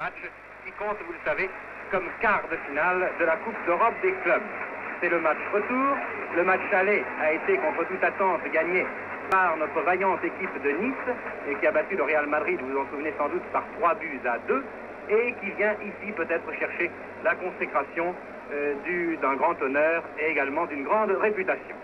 Match qui compte, vous le savez, comme quart de finale de la Coupe d'Europe des clubs. C'est le match retour. Le match aller a été, contre toute attente, gagné par notre vaillante équipe de Nice, et qui a battu le Real Madrid, vous vous en souvenez sans doute, par 3-2, et qui vient ici peut-être chercher la consécration d'un grand honneur et également d'une grande réputation.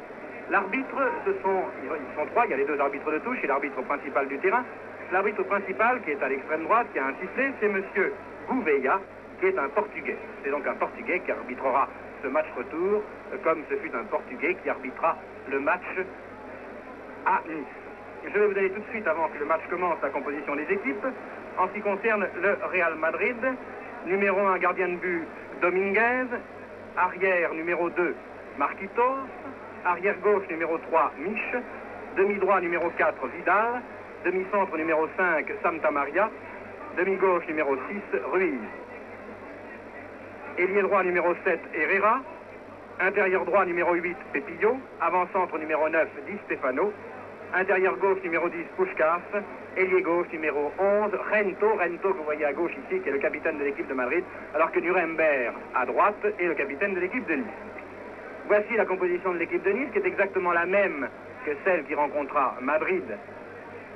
L'arbitre, ils sont trois, il y a les deux arbitres de touche et l'arbitre principal du terrain. L'arbitre principal, qui est à l'extrême droite, qui a un sifflet, c'est monsieur Gouveia, qui est un Portugais. C'est donc un Portugais qui arbitrera ce match retour, comme ce fut un Portugais qui arbitrera le match à Nice. Je vais vous donner tout de suite, avant que le match commence, la composition des équipes. En ce qui concerne le Real Madrid, numéro 1, gardien de but, Dominguez. Arrière, numéro 2, Marquitos. Arrière gauche, numéro 3, Mich. Demi-droit, numéro 4, Vidal. Demi-centre, numéro 5, Santa Maria. Demi-gauche, numéro 6, Ruiz. Ailier droit, numéro 7, Herrera. Intérieur droit, numéro 8, Pepillo. Avant-centre, numéro 9, Di Stefano. Intérieur gauche, numéro 10, Puskás. Ailier gauche, numéro 11, Rento, que vous voyez à gauche ici, qui est le capitaine de l'équipe de Madrid, alors que Nuremberg, à droite, est le capitaine de l'équipe de Nice. Voici la composition de l'équipe de Nice, qui est exactement la même que celle qui rencontra Madrid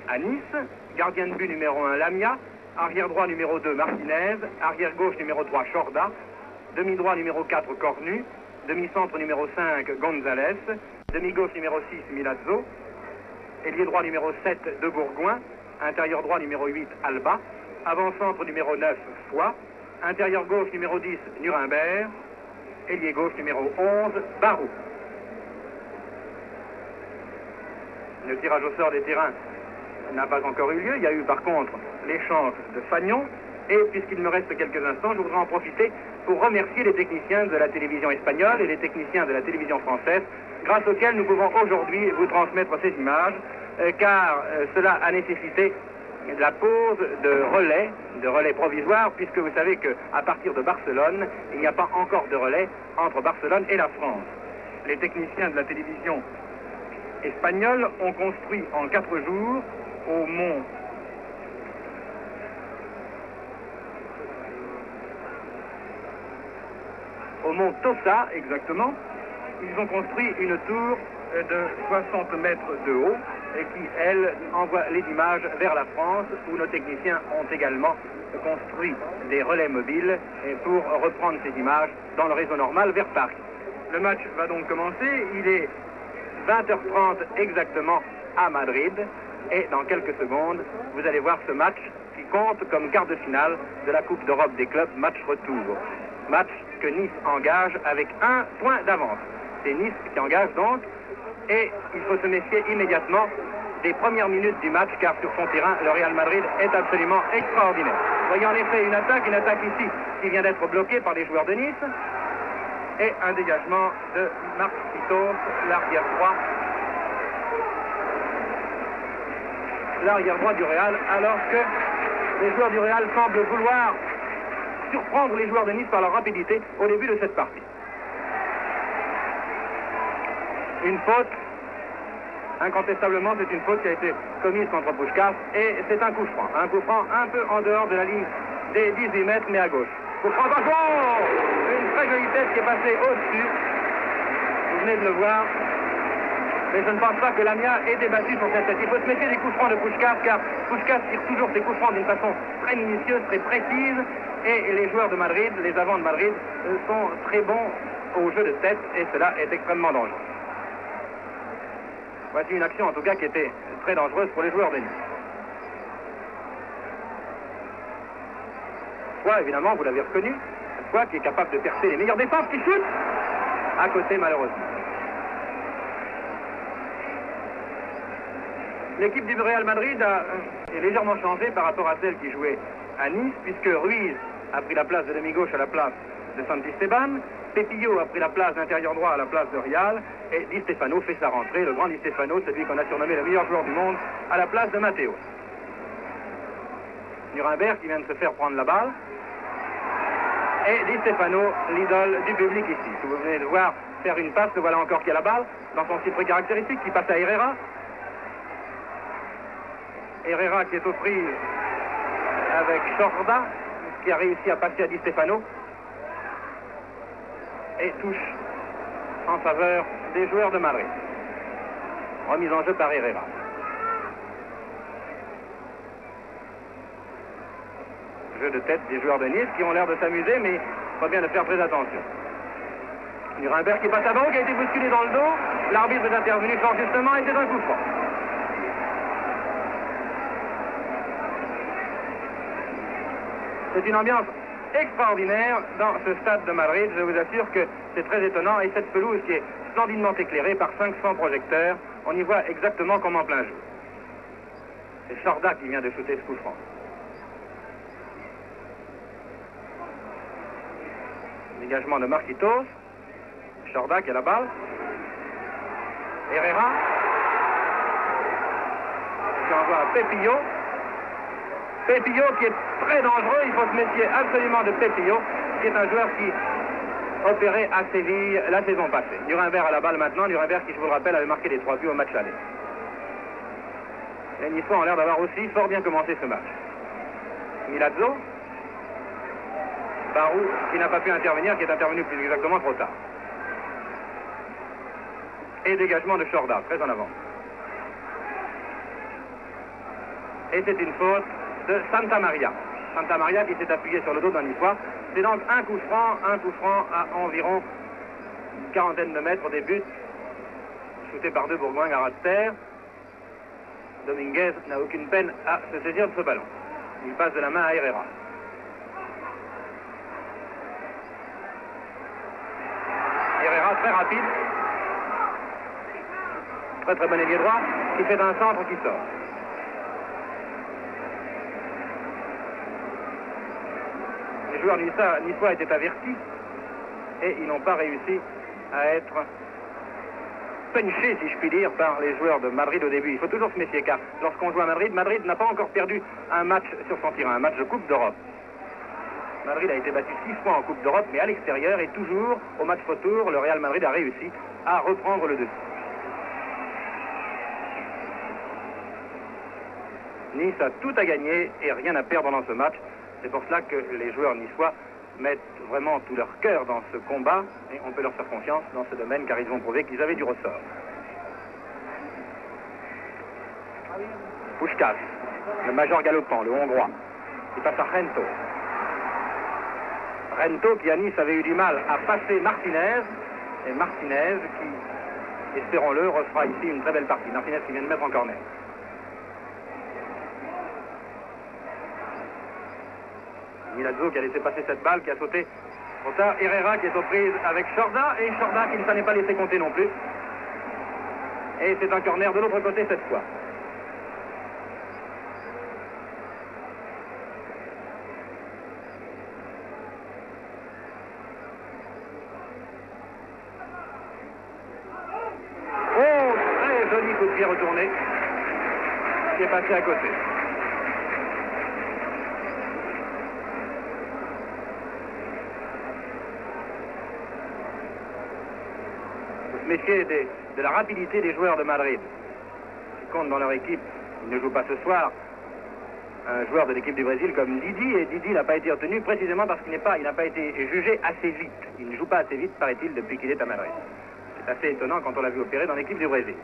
à Nice. Gardien de but numéro 1, Lamia. Arrière droit numéro 2, Martinez. Arrière gauche numéro 3, Chorda. Demi-droit numéro 4, Cornu. Demi-centre numéro 5, González. Demi-gauche numéro 6, Milazzo. Ailier droit numéro 7, De Bourgoin. Intérieur droit numéro 8, Alba. Avant-centre numéro 9, Foix. Intérieur gauche numéro 10, Nuremberg. Ailier gauche numéro 11, Barou. Le tirage au sort des terrains n'a pas encore eu lieu. Il y a eu par contre l'échange de Fagnon. Et puisqu'il me reste quelques instants, je voudrais en profiter pour remercier les techniciens de la télévision espagnole et les techniciens de la télévision française, grâce auxquels nous pouvons aujourd'hui vous transmettre ces images, car cela a nécessité la pose de relais provisoires, puisque vous savez qu'à partir de Barcelone, il n'y a pas encore de relais entre Barcelone et la France. Les techniciens de la télévision espagnole ont construit en 4 jours au mont Tossa, exactement, ils ont construit une tour de 60 mètres de haut et qui, elle, envoie les images vers la France, où nos techniciens ont également construit des relais mobiles pour reprendre ces images dans le réseau normal vers Paris. Le match va donc commencer, il est 20h30 exactement à Madrid, et dans quelques secondes, vous allez voir ce match qui compte comme quart de finale de la Coupe d'Europe des clubs, match retour. Match que Nice engage avec 1 point d'avance. C'est Nice qui engage donc, et il faut se méfier immédiatement des premières minutes du match, car sur son terrain, le Real Madrid est absolument extraordinaire. Voyez en effet une attaque ici, qui vient d'être bloquée par les joueurs de Nice, et un dégagement de Marquitos, l'arrière droit du Real, alors que les joueurs du Real semblent vouloir surprendre les joueurs de Nice par leur rapidité au début de cette partie. Une faute, incontestablement, c'est une faute qui a été commise contre Puskás, et c'est un coup franc un peu en dehors de la ligne des 18 mètres, mais à gauche. Coup franc, une très jolie tête qui est passée au-dessus, vous venez de le voir, mais je ne pense pas que Lamia ait débattu sur cette tête. Il faut se méfier des coups francs de Puskás, car Puskás tire toujours ses coups francs d'une façon très minutieuse, très précise, et les joueurs de Madrid, les avants de Madrid, sont très bons au jeu de tête, et cela est extrêmement dangereux. Voici une action en tout cas qui était très dangereuse pour les joueurs de Nice. Foix, évidemment, vous l'avez reconnu, Foix qui est capable de percer les meilleures défenses, qui chute à côté malheureusement. L'équipe du Real Madrid est légèrement changée par rapport à celle qui jouait à Nice, puisque Ruiz a pris la place de demi-gauche à la place de Santisteban, Pepillo a pris la place d'intérieur droit à la place de Rial, et Di Stefano fait sa rentrée, le grand Di Stefano, celui qu'on a surnommé le meilleur joueur du monde, à la place de Matteo. Nuremberg qui vient de se faire prendre la balle, et Di Stefano, l'idole du public ici. Si vous venez de voir faire une passe, le voilà encore qui a la balle, dans son cycle caractéristique, qui passe à Herrera. Herrera qui est aux prises avec Chorda, qui a réussi à passer à Di Stefano et touche en faveur des joueurs de Madrid. Remise en jeu par Herrera. Jeu de tête des joueurs de Nice qui ont l'air de s'amuser, mais il faut bien de faire très attention. Nuremberg qui passe avant, qui a été bousculé dans le dos. L'arbitre est intervenu fort justement et c'est un coup franc. C'est une ambiance extraordinaire dans ce stade de Madrid. Je vous assure que c'est très étonnant. Et cette pelouse qui est splendidement éclairée par 500 projecteurs, on y voit exactement comme en plein jour. C'est Chorda qui vient de shooter ce coup franc. Dégagement de Marquitos. Chorda qui a la balle. Herrera. Qui envoie à Pepillo. Pepillo qui est très dangereux. Il faut se méfier absolument de Pepillo, qui est un joueur qui opérait à Séville la saison passée. Nuremberg à la balle maintenant. Nuremberg qui, je vous le rappelle, avait marqué les 3 buts au match aller. Les Niçois ont l'air d'avoir aussi fort bien commencé ce match. Milazzo. Barou qui n'a pas pu intervenir, qui est intervenu plus exactement trop tard. Et dégagement de Chorda, très en avant. Et c'est une faute de Santa Maria. Santa Maria qui s'est appuyé sur le dos d'un Niçois. C'est donc un coup franc à environ une quarantaine de mètres des buts. Shooté par 2 Bourgoins à ras de terre. Dominguez n'a aucune peine à se saisir de ce ballon. Il passe de la main à Herrera. Herrera très rapide. Très bon ailier droit qui fait un centre qui sort. Les joueurs niçois étaient avertis et ils n'ont pas réussi à être punchés, si je puis dire, par les joueurs de Madrid au début. Il faut toujours se méfier car lorsqu'on joue à Madrid, Madrid n'a pas encore perdu un match sur son terrain, un match de Coupe d'Europe. Madrid a été battu 6 fois en Coupe d'Europe, mais à l'extérieur et toujours au match retour, le Real Madrid a réussi à reprendre le dessus. Nice a tout à gagner et rien à perdre dans ce match. C'est pour cela que les joueurs niçois mettent vraiment tout leur cœur dans ce combat et on peut leur faire confiance dans ce domaine car ils ont prouvé qu'ils avaient du ressort. Puskás, le major galopant, le hongrois, qui passe à Rento. Rento qui à Nice avait eu du mal à passer Martinez et Martinez qui, espérons-le, refera ici une très belle partie. Martinez qui vient de mettre en corner. Milazzo qui a laissé passer cette balle, qui a sauté trop tard. Herrera qui est aux prises avec Chorda et Chorda qui ne s'en est pas laissé compter non plus. Et c'est un corner de l'autre côté cette fois. Oh, très joli coup de pied retourné qui est passé à côté. Méfier de la rapidité des joueurs de Madrid qui comptent dans leur équipe. Ils ne jouent pas ce soir. Un joueur de l'équipe du Brésil comme Didi, et Didi n'a pas été retenu précisément parce qu'il n'a pas été jugé assez vite. Il ne joue pas assez vite, paraît-il, depuis qu'il est à Madrid. C'est assez étonnant quand on l'a vu opérer dans l'équipe du Brésil.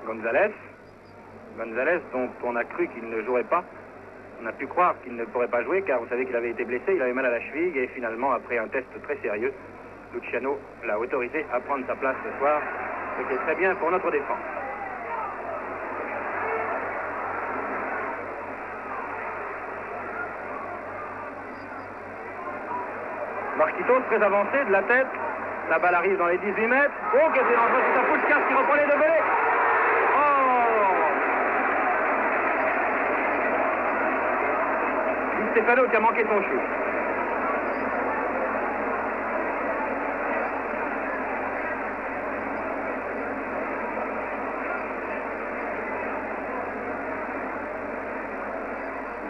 González, dont on a cru qu'il ne jouerait pas. On a pu croire qu'il ne pourrait pas jouer car vous savez qu'il avait été blessé, il avait mal à la cheville et finalement, après un test très sérieux, Luciano l'a autorisé à prendre sa place ce soir, ce qui est très bien pour notre défense. Marquitos très avancé de la tête, la balle arrive dans les 18 mètres. Oh, quel est dangereux, c'est un Puskás qui reprend les deux volets. Stefano qui a manqué son shoot.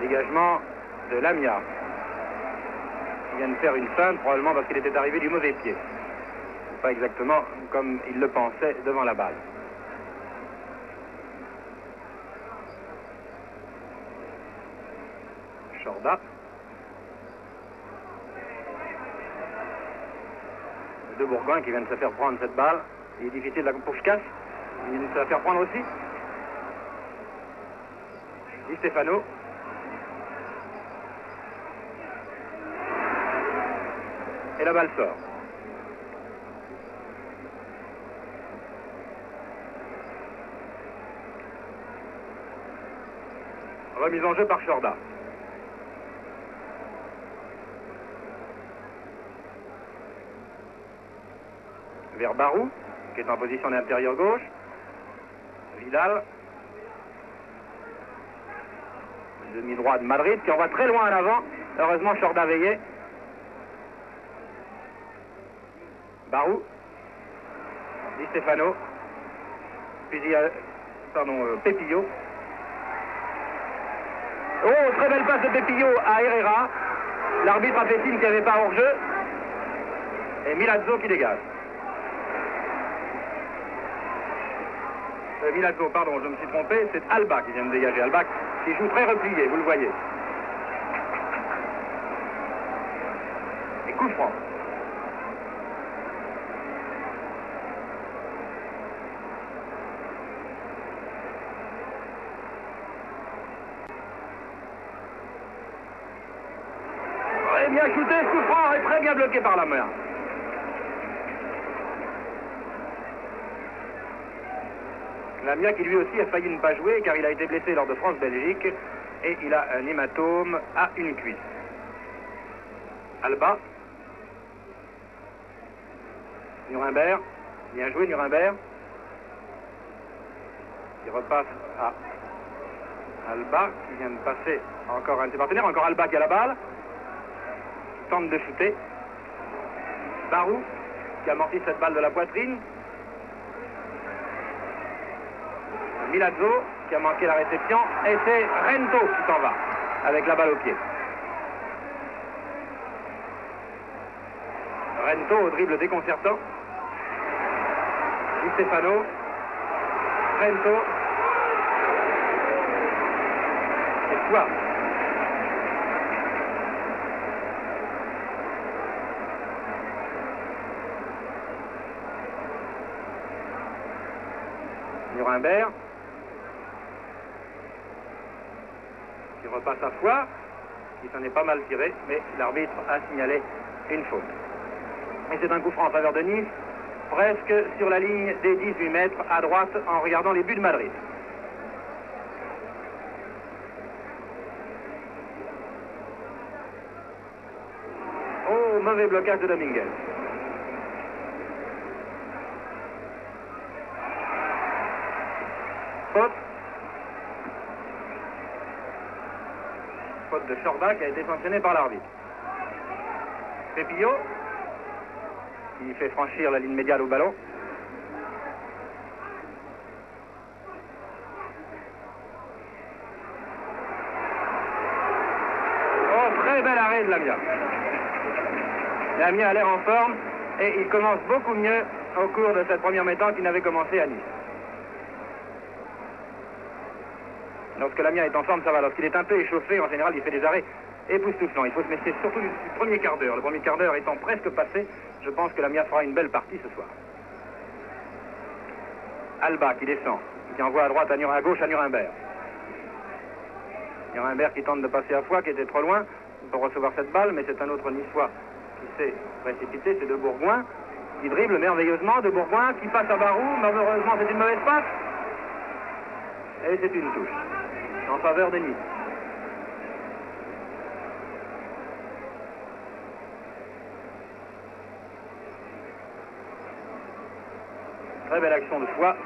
Dégagement de Lamia qui vient de faire une feinte probablement parce qu'il était arrivé du mauvais pied. pas exactement comme il le pensait devant la balle. Chorda. Les deux Bourgoins qui viennent de se faire prendre cette balle. Il est difficile pour Schkass. Il vient de se la faire prendre aussi. Di Stefano. Et la balle sort. Remise en jeu par Chorda. Vers Barou, qui est en position d'intérieur gauche. Vidal. Demi-droit de Madrid, qui envoie très loin en avant. Heureusement, Chorda veillait. Barou. Di Stefano. Pepillo. Oh, très belle passe de Pepillo à Herrera. L'arbitre a fait signe qu'il n'y avait pas hors-jeu. Et Milazzo qui dégage. Milazzo, pardon, je me suis trompé, c'est Alba qui vient de dégager. Alba qui joue très replié, vous le voyez. Et coup franc. Très bien shooté, coup franc et très bien bloqué par la main. Lamia qui lui aussi a failli ne pas jouer car il a été blessé lors de France-Belgique et il a un hématome à une cuisse. Alba. Nuremberg. Bien joué Nuremberg. Il repasse à Alba qui vient de passer encore un de ses partenaires. Encore Alba qui a la balle. Qui tente de shooter. Barou qui amortit cette balle de la poitrine. Milazzo qui a manqué la réception et c'est Rento qui s'en va avec la balle au pied. Rento au dribble déconcertant. Di Stefano. Rento. Et toi. Nuremberg. Qui repasse à Foix, qui s'en est pas mal tiré, mais l'arbitre a signalé une faute. Et c'est un coup franc en faveur de Nice, presque sur la ligne des 18 mètres à droite en regardant les buts de Madrid. Oh, mauvais blocage de Dominguez. Faute. Faute de Chorda qui a été sanctionné par l'arbitre. Pepillo qui fait franchir la ligne médiane au ballon. Oh, très bel arrêt de Lamia. Lamia a l'air en forme et il commence beaucoup mieux au cours de cette première mi-temps qu'il n'avait commencé à Nice. Lorsque Lamia est en forme, ça va. Lorsqu'il est un peu échauffé, en général, il fait des arrêts époustouflants. Il faut se méfier surtout du premier quart d'heure. Le premier quart d'heure étant presque passé, je pense que Lamia fera une belle partie ce soir. Alba qui descend, qui envoie à droite, à gauche à Nuremberg. Nuremberg qui tente de passer à Foix, qui était trop loin pour recevoir cette balle, mais c'est un autre Niçois qui s'est précipité, c'est De Bourgoin, qui dribble merveilleusement. De Bourgoin qui passe à Barou, malheureusement c'est une mauvaise passe. Et c'est une touche en faveur de Nice. Très belle action de Foix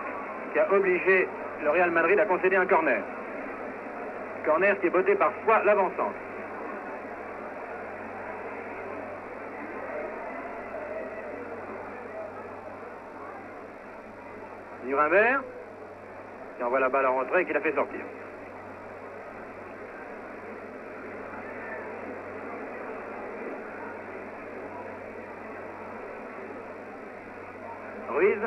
qui a obligé le Real Madrid à concéder un corner. Corner qui est botté par Foix, l'avancante. Nuremberg qui envoie la balle en retrait et qui la fait sortir. Ruiz,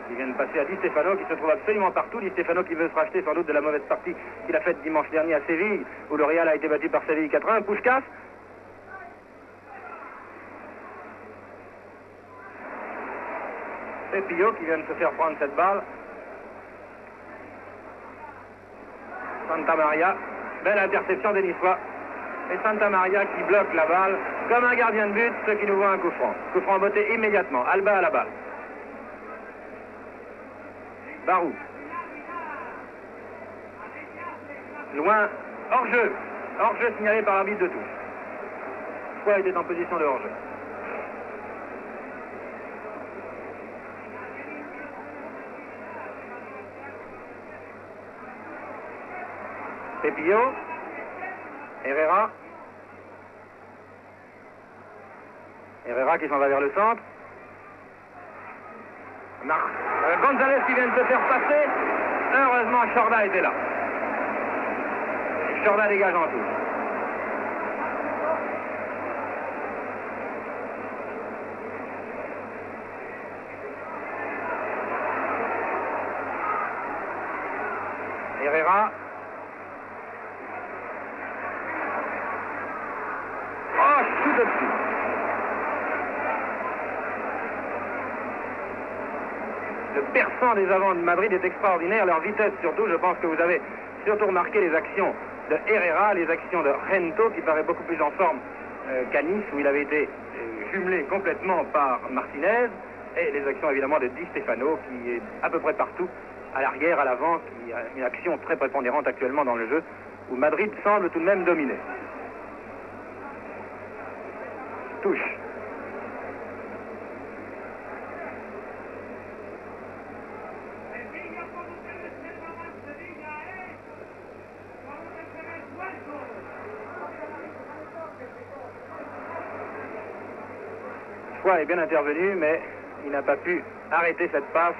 qui vient de passer à Di Stefano, qui se trouve absolument partout. Di Stefano qui veut se racheter sans doute de la mauvaise partie qu'il a faite dimanche dernier à Séville, où le Real a été battu par Séville 4-1. Puskás. Et Pio qui vient de se faire prendre cette balle. Santa Maria, belle interception des Niçois. Et Santa Maria qui bloque la balle comme un gardien de but, ce qui nous voit un coup franc. Coup franc botté immédiatement. Alba à la balle. Barou. Loin, hors-jeu. Hors-jeu signalé par l'arbitre de touche. Foy était en position de hors-jeu. Pepillo. Herrera. Herrera qui s'en va vers le centre. González qui vient de se faire passer. Heureusement, Chorda était là. Et Chorda dégage en touche. Herrera. Oh, tout dessus. Le perçant des avants de Madrid est extraordinaire, leur vitesse surtout. Je pense que vous avez surtout remarqué les actions de Herrera, les actions de Gento, qui paraît beaucoup plus en forme qu'à Nice, où il avait été jumelé complètement par Martinez, et les actions évidemment de Di Stefano, qui est à peu près partout, à l'arrière, à l'avant, qui a une action très prépondérante actuellement dans le jeu, où Madrid semble tout de même dominer. Touche. Foy est bien intervenu, mais il n'a pas pu arrêter cette passe.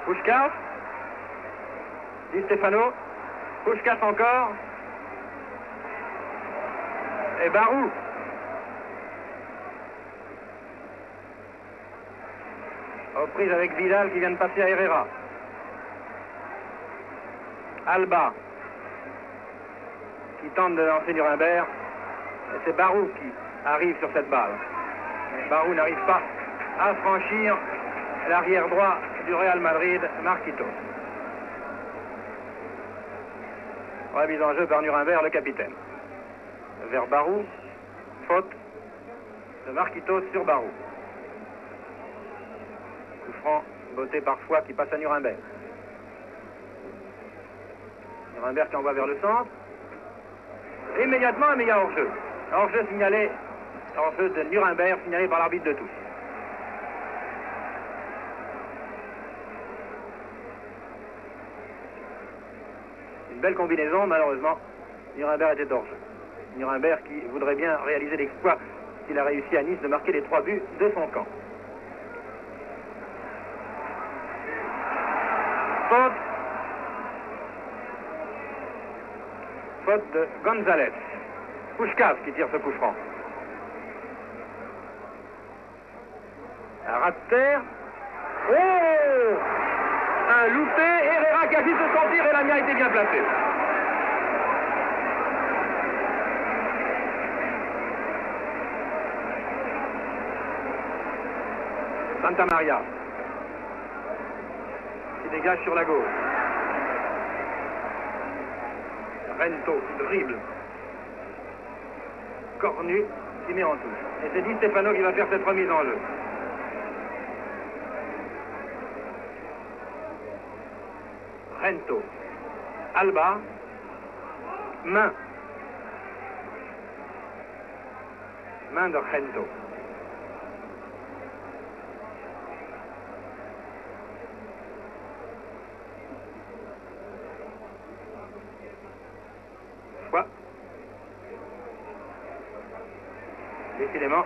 Puskás. Di Stefano. Puskás encore. Et Barou. Aux prises avec Vidal qui vient de passer à Herrera. Alba qui tente de lancer Nuremberg. Et c'est Barou qui arrive sur cette balle. Mais Barou n'arrive pas à franchir l'arrière droit du Real Madrid, Marquitos. Remise en jeu par Nuremberg, le capitaine. Vers Barou, faute de Marquitos sur Barou. Coup franc, botté par Foy qui passe à Nuremberg. Nuremberg qui envoie vers le centre. Immédiatement, mais il y a hors-jeu. Hors-jeu signalé, hors-jeu de Nuremberg signalé par l'arbitre de touche. Une belle combinaison, malheureusement, Nuremberg était hors-jeu. Nuremberg qui voudrait bien réaliser l'exploit qu'il a réussi à Nice de marquer les 3 buts de son camp. Faute de González. Puskás qui tire ce coup franc. Un rat de terre. Oh! Un loupé. Herrera qui assiste son tir et la mienne a été bien placée. Santa Maria qui dégage sur la gauche. Gento dribble. Cornu qui met en touche. Et c'est Di Stefano qui va faire cette remise en jeu. Gento. Alba. Main. Main de Gento. Décidément,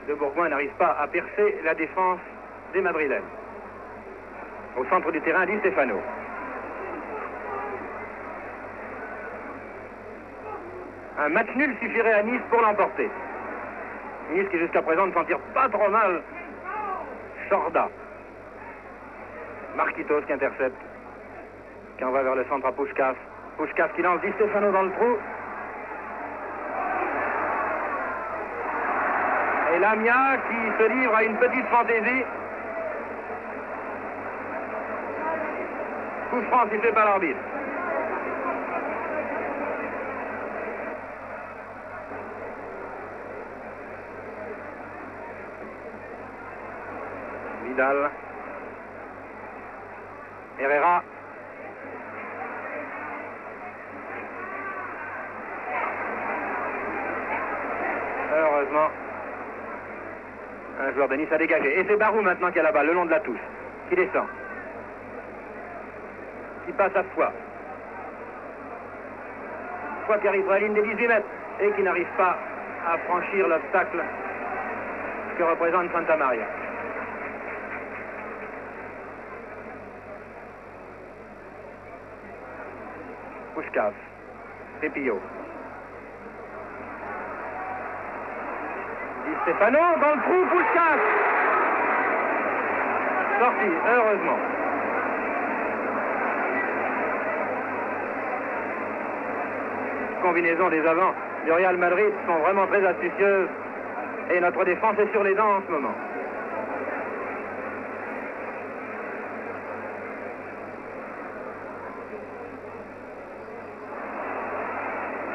de Bourgoin n'arrive pas à percer la défense des Madrilènes. Au centre du terrain, Di Stefano. Un match nul suffirait à Nice pour l'emporter. Nice qui jusqu'à présent ne s'en tire pas trop mal. Chorda. Marquitos qui intercepte. Qui envoie vers le centre à Puskás. Puskás qui lance Di Stefano dans le trou. Et Lamia qui se livre à une petite fantaisie. Coup franc sifflé par l'arbitre. Vidal. Herrera. Heureusement, un joueur de Nice a dégagé. Et c'est Barou maintenant qui a la balle, le long de la touche, qui descend. Qui passe à Foix. Foix qui arrive sur la ligne des 18 mètres et qui n'arrive pas à franchir l'obstacle que représente Santa Maria. Puskás. Pepillo. Di Stefano dans le trou, Puskás. Sorti, heureusement. Combinaisons des avants du Real Madrid sont vraiment très astucieuses et notre défense est sur les dents en ce moment.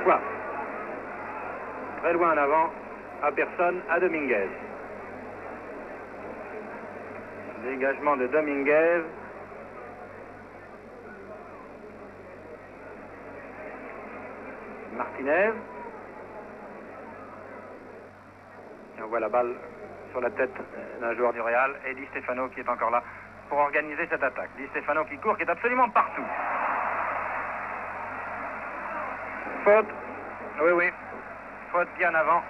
Quoi? Très loin en avant, à personne, à Dominguez. Dégagement de Dominguez. Martinez. Et on voit la balle sur la tête d'un joueur du Real et Di Stefano qui est encore là pour organiser cette attaque. Di Stefano qui court, qui est absolument partout. Faute. Oui, oui. Faute bien avant.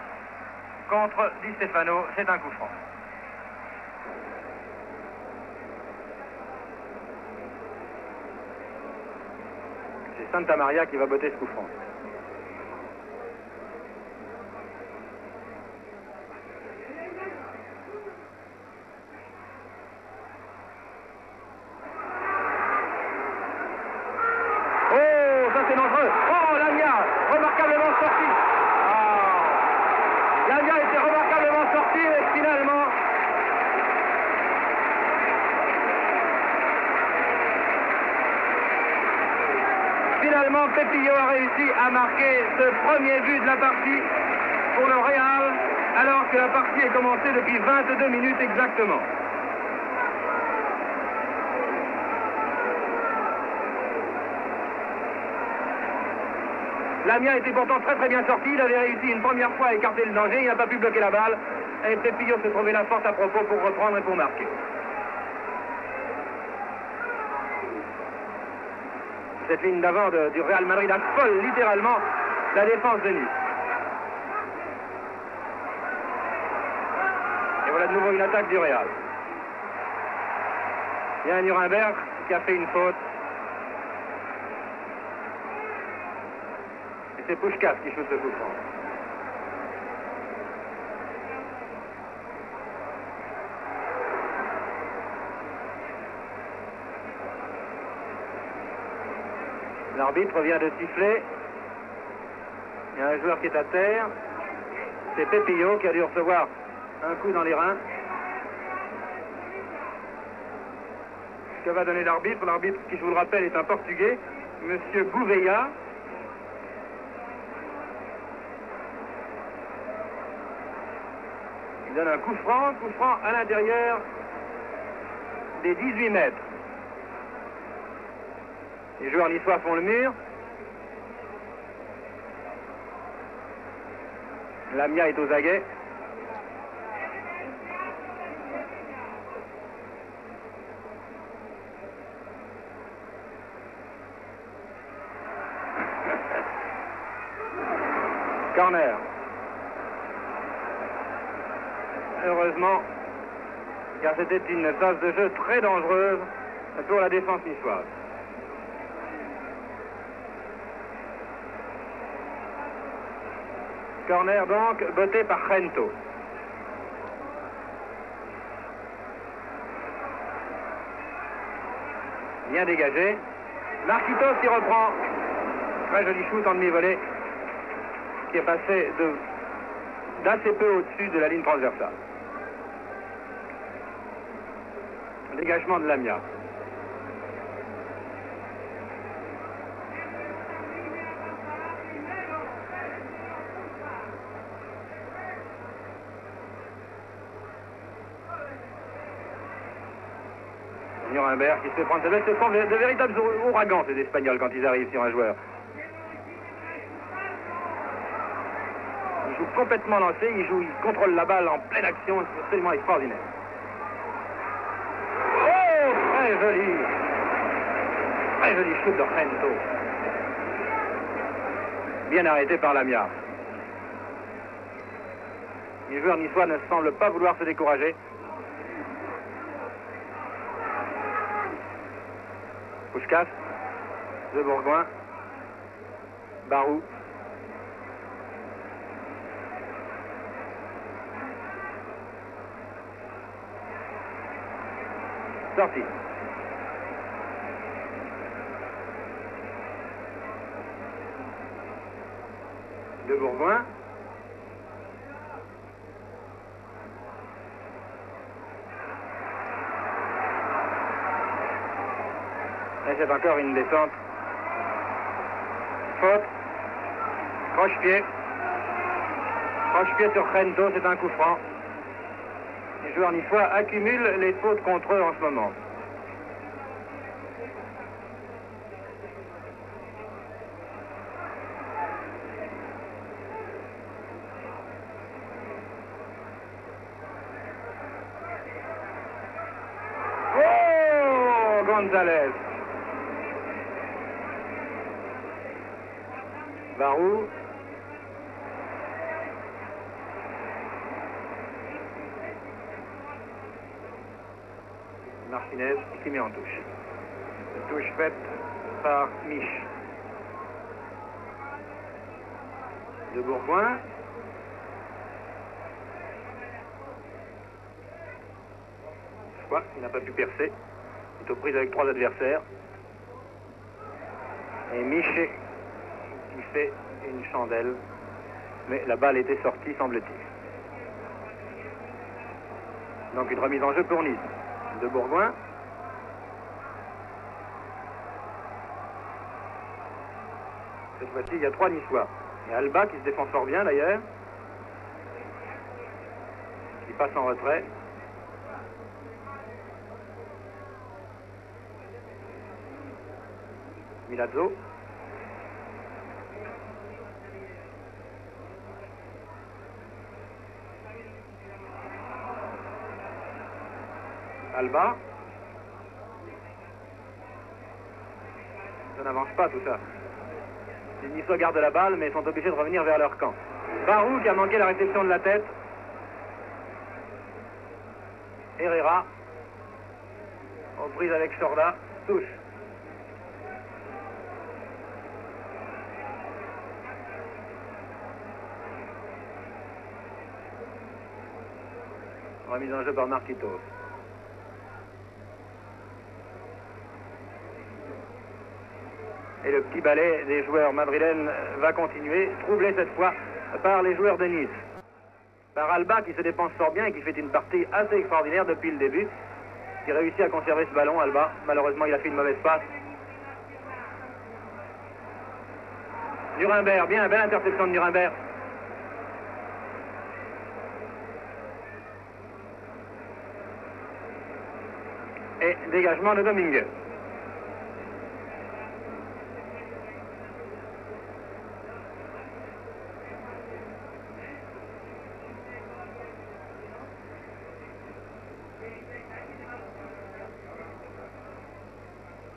Contre Di Stefano, c'est un coup franc. C'est Santa Maria qui va botter ce coup franc. Oh, ça c'est dangereux. Oh, Lamia, remarquablement sorti. Oh. Lamia était remarquablement sorti et finalement... Finalement, Pepillo a réussi à marquer ce premier but de la partie pour le Real, alors que la partie est commencée depuis 22 minutes exactement. Lamia était pourtant très bien sorti, il avait réussi une première fois à écarter le danger, il n'a pas pu bloquer la balle, et Pepillo se trouvait la force à propos pour reprendre et pour marquer. Cette ligne d'avant du Real Madrid affole littéralement la défense de Nice. Et voilà de nouveau une attaque du Real. Il y a un Nuremberg qui a fait une faute. Et c'est Puskás qui shoot le coup franc. L'arbitre vient de siffler. Il y a un joueur qui est à terre. C'est Pepillo qui a dû recevoir un coup dans les reins. Que va donner l'arbitre? L'arbitre, qui je vous le rappelle, est un Portugais, Monsieur Gouveia. Il donne un coup franc à l'intérieur des 18 mètres. Les joueurs niçois font le mur. Lamia est aux aguets. Corner. Heureusement, car c'était une phase de jeu très dangereuse pour la défense niçoise. Corner donc, botté par Gento. Bien dégagé. Marquitos qui reprend. Très joli shoot en demi-volée qui est passé d'assez peu au-dessus de la ligne transversale. Dégagement de Lamia. Nuremberg qui se fait prendre sa veste. Ce sont de véritables ouragans, ces Espagnols, quand ils arrivent sur un joueur. Ils jouent complètement lancé, ils contrôlent la balle en pleine action, c'est absolument extraordinaire. Oh, très joli shoot de Rento. Bien arrêté par Lamia. Les joueurs niçois ne semblent pas vouloir se décourager. Puskás, De Bourgoin, Barou. Sorti. De Bourgoin. Et c'est encore une descente. Faute. Croche-pied. Croche-pied sur Rento, c'est un coup franc. Les joueurs niçois accumulent les fautes contre eux en ce moment. Oh, González. Barou. Martinez qui met en touche. Touche faite par Mich. De Bourgoin. Soit il n'a pas pu percer. Il est aux prises avec 3 adversaires. Et Mich qui fait une chandelle. Mais la balle était sortie, semble-t-il. Donc une remise en jeu pour Nice. De Bourgoin. Cette fois-ci, il y a 3 Niçois. Il y a Alba qui se défend fort bien d'ailleurs. Qui passe en retrait. Milazzo. Alba. Ça n'avance pas tout ça. Les Niçois gardent la balle mais sont obligés de revenir vers leur camp. Barou qui a manqué la réception de la tête. Herrera. Aux prises avec Chorda. Touche. Remise en jeu par Marquitos. Et le petit balai des joueurs madrilènes va continuer, troublé cette fois par les joueurs de Nice. Par Alba qui se dépense fort bien et qui fait une partie assez extraordinaire depuis le début. Qui réussit à conserver ce ballon, Alba. Malheureusement, il a fait une mauvaise passe. Nuremberg, bien, belle interception de Nuremberg. Et dégagement de Domingue.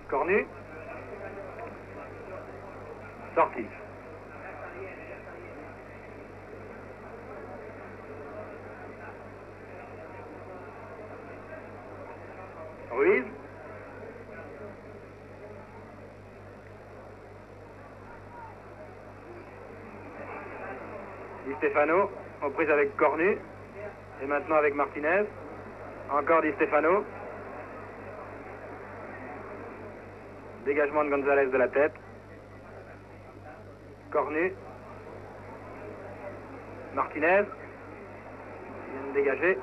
Cornu. Sorti. Ruiz. Di Stefano, aux prises avec Cornu. Et maintenant avec Martinez. Encore Di Stefano. Dégagement de González de la tête. Cornu. Martinez. Il vient de dégager.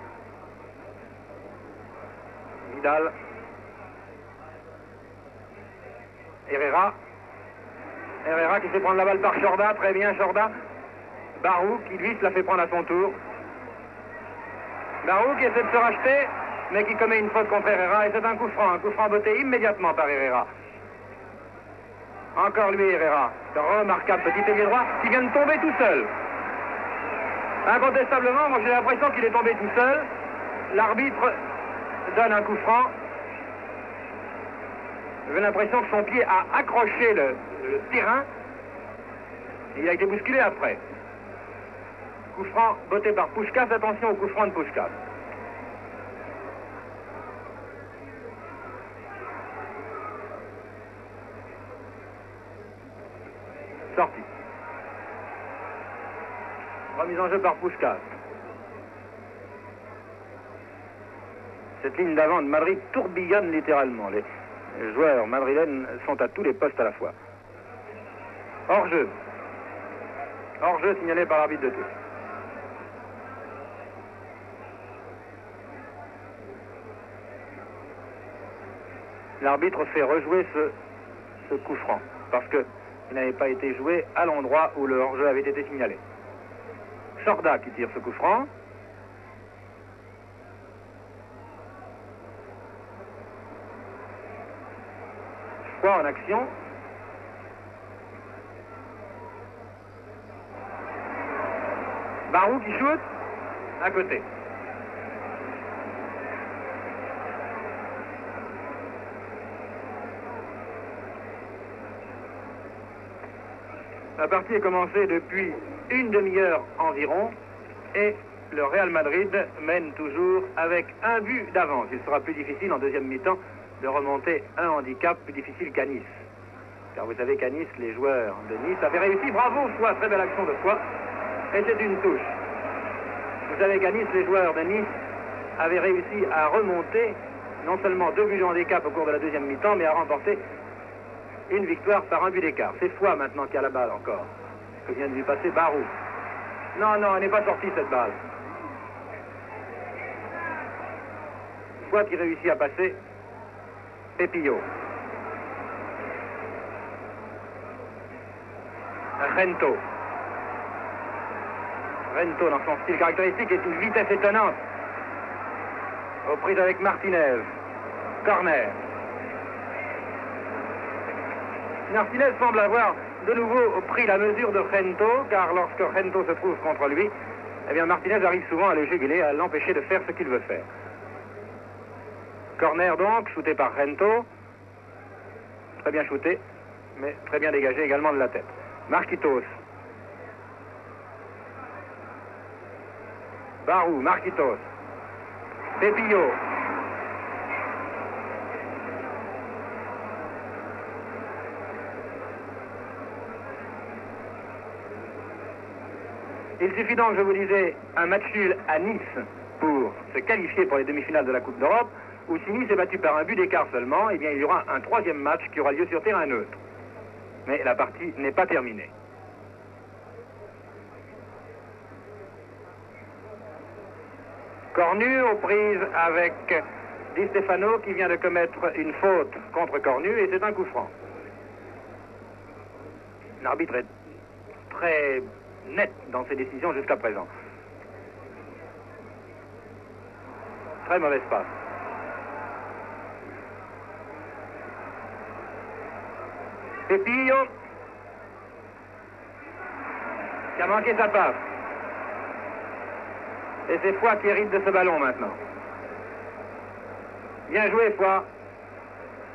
Vidal. Herrera. Herrera qui fait prendre la balle par Chorda. Très bien, Chorda. Barou qui, lui, se la fait prendre à son tour. Barou qui essaie de se racheter, mais qui commet une faute contre Herrera. Et c'est un coup franc botté immédiatement par Herrera. Encore lui, Herrera. Remarquable petit ailier droit qui vient de tomber tout seul. Incontestablement, moi j'ai l'impression qu'il est tombé tout seul. L'arbitre donne un coup franc. J'ai l'impression que son pied a accroché le terrain. Et il a été bousculé après. Coup franc botté par Puskás. Attention au coup franc de Puskás. Sorti. Remise en jeu par Puskás. Cette ligne d'avant de Madrid tourbillonne littéralement. Les joueurs madrilènes sont à tous les postes à la fois. Hors-jeu. Hors-jeu signalé par l'arbitre de touche. L'arbitre fait rejouer ce coup franc parce qu'il n'avait pas été joué à l'endroit où le hors-jeu avait été signalé. Chorda qui tire ce coup franc. Foy en action. Barou qui shoot à côté. La partie est commencée depuis une demi-heure environ et le Real Madrid mène toujours avec un but d'avance. Il sera plus difficile en deuxième mi-temps de remonter un handicap plus difficile qu'à Nice. Car vous savez qu'à Nice, les joueurs de Nice avaient réussi. Bravo, Foy, très belle action de Foy. Et c'est une touche. Vous savez qu'à Nice, les joueurs de Nice avaient réussi à remonter non seulement 2 buts de handicap au cours de la deuxième mi-temps, mais à remporter une victoire par un but d'écart. C'est Foy maintenant qui a la balle encore. Que vient de lui passer Barou. Non, non, elle n'est pas sortie cette balle. Foy qui réussit à passer Pepillo. Rento. Rento, dans son style caractéristique, est une vitesse étonnante. Aux prises avec Martinez. Corner. Martinez semble avoir de nouveau pris la mesure de Rento, car lorsque Rento se trouve contre lui, eh bien Martinez arrive souvent à le juguler, à l'empêcher de faire ce qu'il veut faire. Corner donc, shooté par Rento. Très bien shooté, mais très bien dégagé également de la tête. Marquitos. Barou, Marquitos. Pepillo. Il suffit donc, je vous disais, un match nul à Nice pour se qualifier pour les demi-finales de la Coupe d'Europe, ou si Nice est battu par un but d'écart seulement, eh bien il y aura un troisième match qui aura lieu sur terrain neutre. Mais la partie n'est pas terminée. Cornu aux prises avec Di Stefano qui vient de commettre une faute contre Cornu et c'est un coup franc. L'arbitre est très net dans ses décisions jusqu'à présent. Très mauvaise passe. Pepillo qui a manqué sa passe. Et c'est Foy qui hérite de ce ballon maintenant. Bien joué Foy,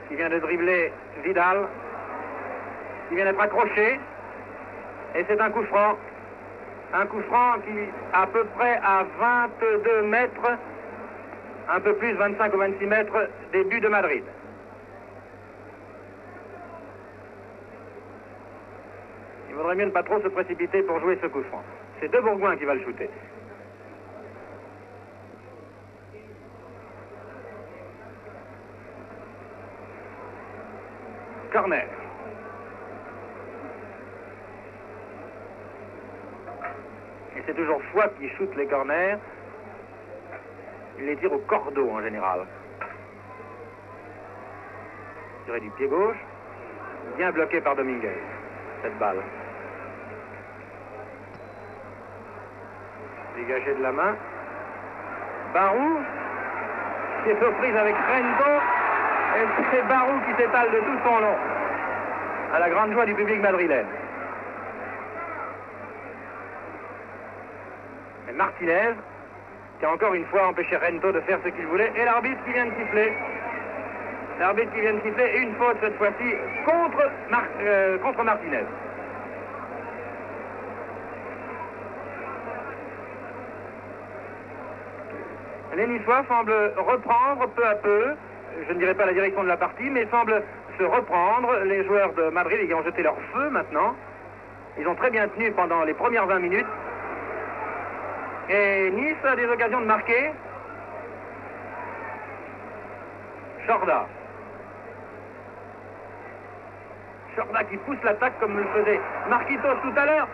qui vient de dribbler Vidal, qui vient d'être accroché. Et c'est un coup franc. Un coup franc qui à peu près à 22 mètres, un peu plus, 25 ou 26 mètres des buts de Madrid. Il vaudrait mieux ne pas trop se précipiter pour jouer ce coup franc. C'est De Bourgoin qui va le shooter. corner. Et c'est toujours Foix qui shoot les corners. Il les tire au cordeau en général. Tiré du pied gauche. Bien bloqué par Dominguez, cette balle. Dégagé de la main. Barou, qui est surprise avec Rento. Et c'est Barou qui s'étale de tout son long. À la grande joie du public madrilène. Et Martinez, qui a encore une fois empêché Rento de faire ce qu'il voulait. Et l'arbitre qui vient de siffler. L'arbitre qui vient de siffler une faute cette fois-ci contre Martinez. Les Niçois semblent reprendre peu à peu, je ne dirais pas la direction de la partie, mais semblent se reprendre. Les joueurs de Madrid y ont jeté leur feu maintenant. Ils ont très bien tenu pendant les premières 20 minutes. Et Nice a des occasions de marquer. Chorda. Chorda qui pousse l'attaque comme le faisait Marquitos tout à l'heure.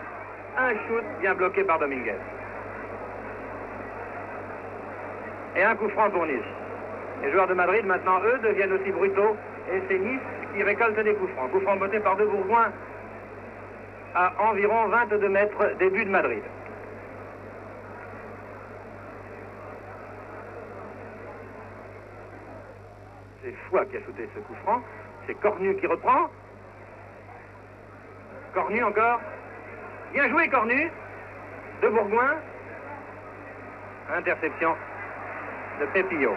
Un shoot bien bloqué par Dominguez. Et un coup franc pour Nice. Les joueurs de Madrid, maintenant, eux, deviennent aussi brutaux. Et c'est Nice qui récolte des coups francs. Coup franc botté par deux Bourgoins à environ 22 mètres des buts de Madrid. C'est Foix qui a shooté ce coup franc. C'est Cornu qui reprend. Cornu encore. Bien joué Cornu. De Bourgoin. Interception de Pepillo.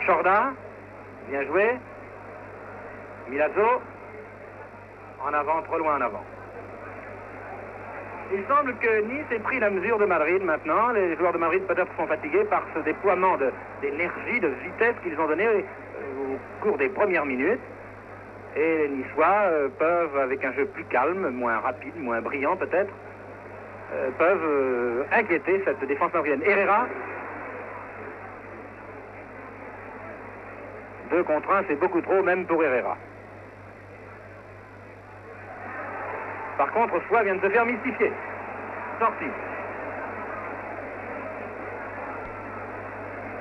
Chorda. Bien joué. Milazzo. En avant, trop loin en avant. Il semble que Nice ait pris la mesure de Madrid maintenant. Les joueurs de Madrid peut-être sont fatigués par ce déploiement d'énergie, de vitesse qu'ils ont donné au cours des premières minutes. Et les Niçois peuvent, avec un jeu plus calme, moins rapide, moins brillant peut-être, peuvent inquiéter cette défense madrilène. Herrera, 2 contre 1, c'est beaucoup trop même pour Herrera. Par contre, Foix vient de se faire mystifier. Sorti.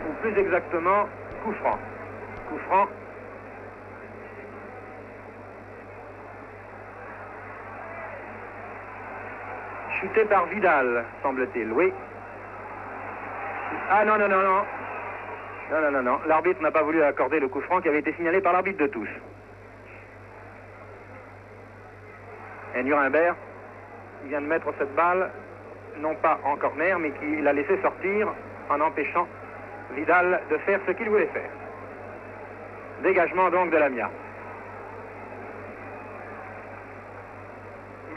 Ou plus exactement, coup franc. Coup franc. Chuté par Vidal, semble-t-il, oui. Ah non, non, non, non. Non, non, non, non. L'arbitre n'a pas voulu accorder le coup franc qui avait été signalé par l'arbitre de touche. Et Nuremberg, il vient de mettre cette balle, non pas en corner, mais qui l'a laissé sortir en empêchant Vidal de faire ce qu'il voulait faire. Dégagement donc de Lamia.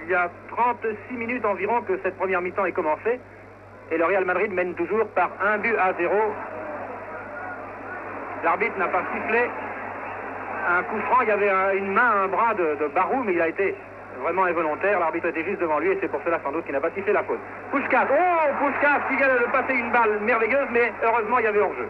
Il y a 36 minutes environ que cette première mi-temps est commencée et le Real Madrid mène toujours par 1-0. L'arbitre n'a pas sifflé un coup franc. Il y avait une main, un bras de Barou, mais il a été vraiment involontaire. L'arbitre était juste devant lui et c'est pour cela sans doute qu'il n'a pas sifflé la faute. Puskás, oh Puskás qui vient de passer une balle merveilleuse, mais heureusement il y avait hors-jeu.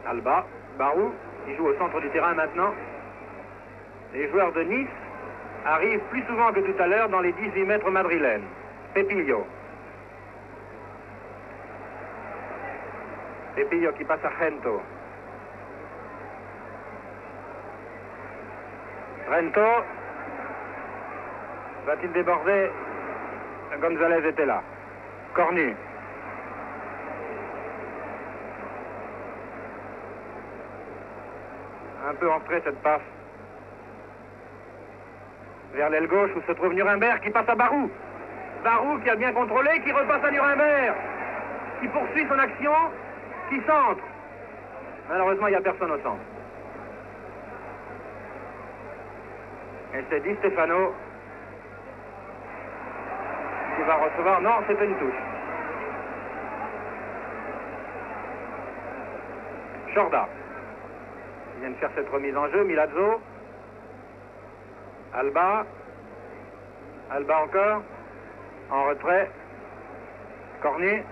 Alba, Barou, qui joue au centre du terrain maintenant. Les joueurs de Nice arrivent plus souvent que tout à l'heure dans les 18 mètres madrilènes. Pepillo. Pepillo qui passe à Rento. Rento. Va-t-il déborder? González était là. Cornu. Un peu entrée cette passe vers l'aile gauche où se trouve Nuremberg qui passe à Barou. Barou qui a bien contrôlé, qui repasse à Nuremberg, qui poursuit son action, qui centre. Malheureusement, il n'y a personne au centre. Et c'est Di Stefano qui va recevoir. Non, c'est une touche. Shorda. Il vient de faire cette remise en jeu. Milazzo. Alba. Alba encore. En retrait. Cornet.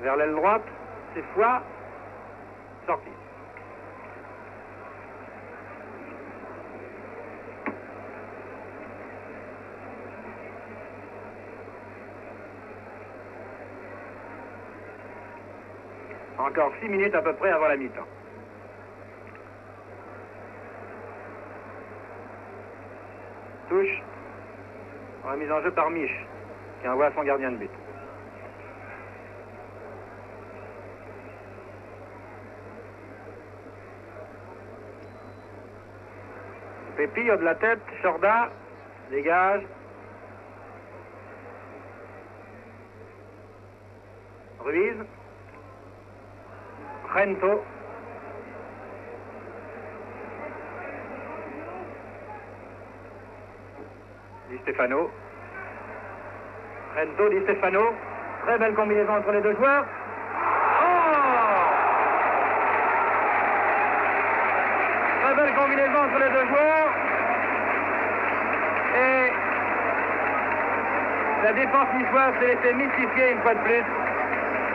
Vers l'aile droite. C'est Foy. Sorti. Encore 6 minutes à peu près avant la mi-temps. Touche. Remise en jeu par Mich, qui envoie son gardien de but. Pépillo de la tête, Shorda, dégage. Ruiz. Rento. Di Stefano. Rento, Di Stefano. Très belle combinaison entre les deux joueurs. Oh! Très belle combinaison entre les deux joueurs. Et la défense niçoise s'est laissée mystifier une fois de plus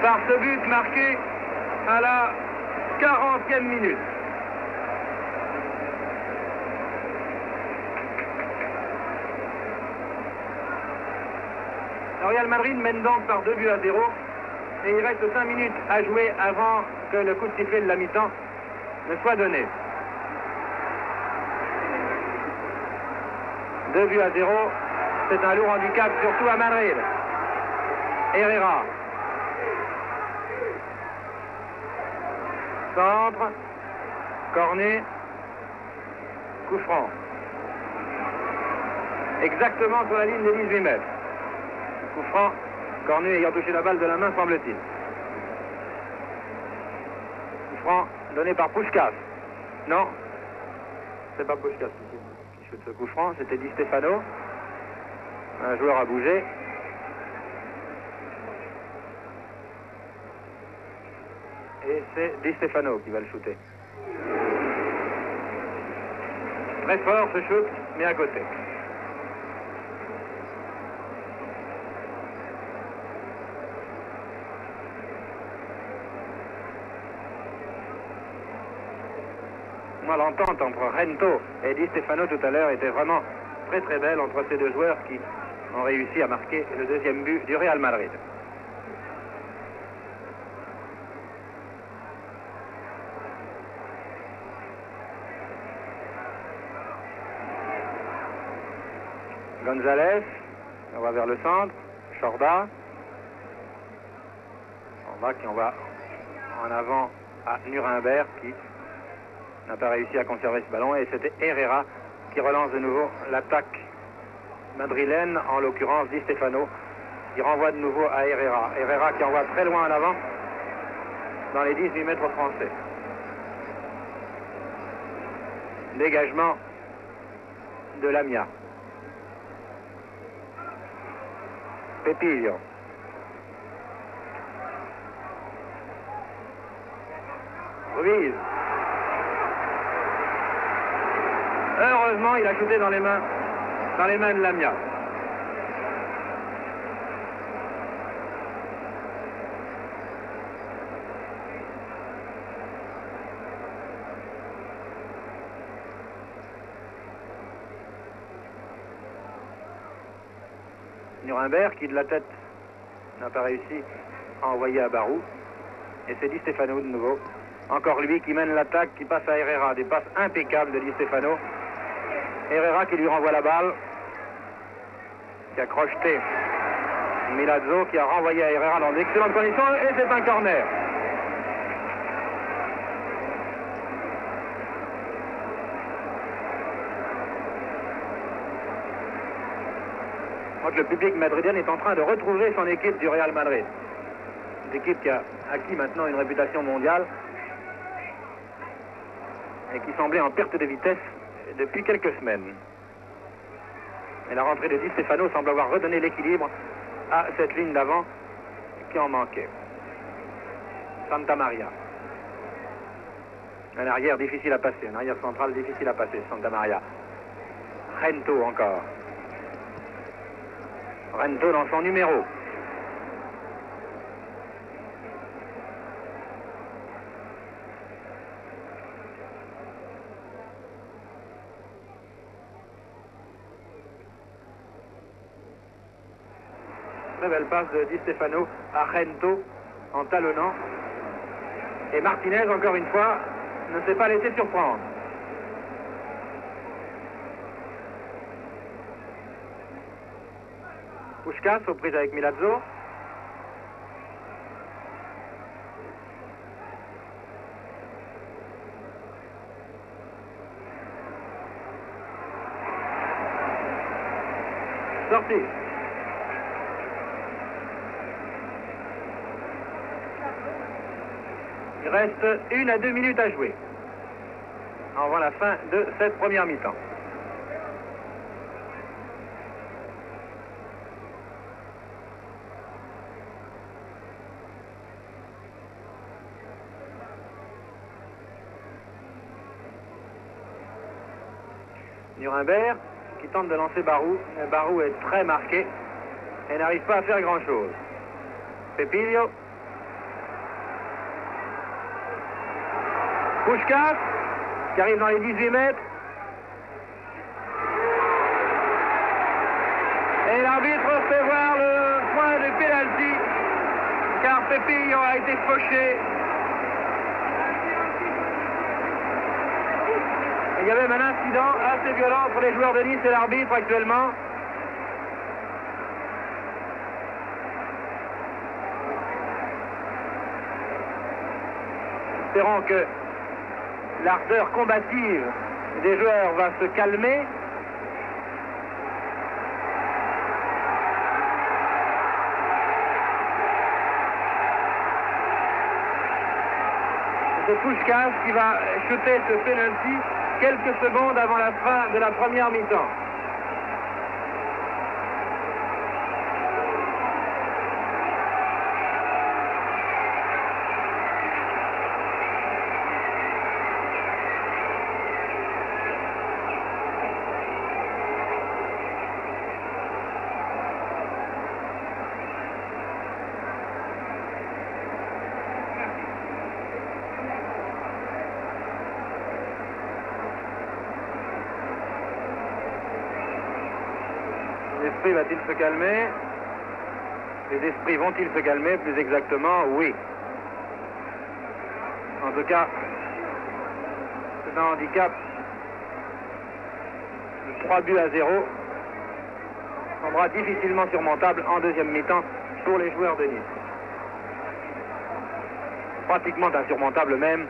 par ce but marqué à la 40e minute. Le Real Madrid mène donc par 2-0 et il reste 5 minutes à jouer avant que le coup de sifflet de la mi-temps ne soit donné. 2-0, c'est un lourd handicap, surtout à Madrid. Herrera. Centre. Cornet. Coup franc. Exactement sur la ligne des 18 mètres. Coup franc. Cornet ayant touché la balle de la main, semble-t-il. Coup franc donné par Puskás. Non. C'est pas Puskás qui shoot ce coup franc, c'était Di Stefano. Un joueur a bougé. Et c'est Di Stefano qui va le shooter. Très fort ce shoot, mais à côté. Moi, l'entente entre Rento et Di Stefano tout à l'heure était vraiment très très belle entre ces deux joueurs qui ont réussi à marquer le deuxième but du Real Madrid. González, on va vers le centre. Shorda. Shorda qui envoie en avant à Nuremberg qui n'a pas réussi à conserver ce ballon. Et c'était Herrera qui relance de nouveau l'attaque madrilène, en l'occurrence Di Stefano, qui renvoie de nouveau à Herrera. Herrera qui envoie très loin en avant dans les 18 mètres français. Dégagement de Lamia. Pépillo. Ruiz. Heureusement, il a shooté dans les mains de Lamia. Nuremberg qui de la tête n'a pas réussi à envoyer à Barou. Et c'est Di Stefano de nouveau. Encore lui qui mène l'attaque, qui passe à Herrera. Des passes impeccables de Di Stefano. Herrera qui lui renvoie la balle. Qui a crocheté Milazzo, qui a renvoyé à Herrera dans d'excellentes conditions. Et c'est un corner. Le public madrilène est en train de retrouver son équipe du Real Madrid. Une équipe qui a acquis maintenant une réputation mondiale et qui semblait en perte de vitesse depuis quelques semaines. Et la rentrée de Di Stefano semble avoir redonné l'équilibre à cette ligne d'avant qui en manquait. Santa Maria. Un arrière difficile à passer, un arrière central difficile à passer, Santa Maria. Rento encore. Rento dans son numéro. Très belle passe de Di Stefano à Rento en talonnant. Et Martinez, encore une fois, ne s'est pas laissé surprendre. Puskás aux prises avec Milazzo. Sorti. Il reste 1 à 2 minutes à jouer avant la fin de cette première mi-temps. Nuremberg qui tente de lancer Barou. Barou est très marqué et n'arrive pas à faire grand-chose. Pepillo. Puskás qui arrive dans les 18 mètres. Et l'arbitre fait voir le point de pénalty car Pepillo a été fauché. Il y a même un incident assez violent entre les joueurs de Nice et l'arbitre actuellement. Espérons que l'ardeur combative des joueurs va se calmer. C'est Puskás qui va shooter ce penalty quelques secondes avant la fin de la première mi-temps. L'esprit va-t-il se calmer? Les esprits vont-ils se calmer? Plus exactement, oui. En tout cas, c'est un handicap de 3 buts à 0. Semblera difficilement surmontable en deuxième mi-temps pour les joueurs de Nice. Pratiquement insurmontable même,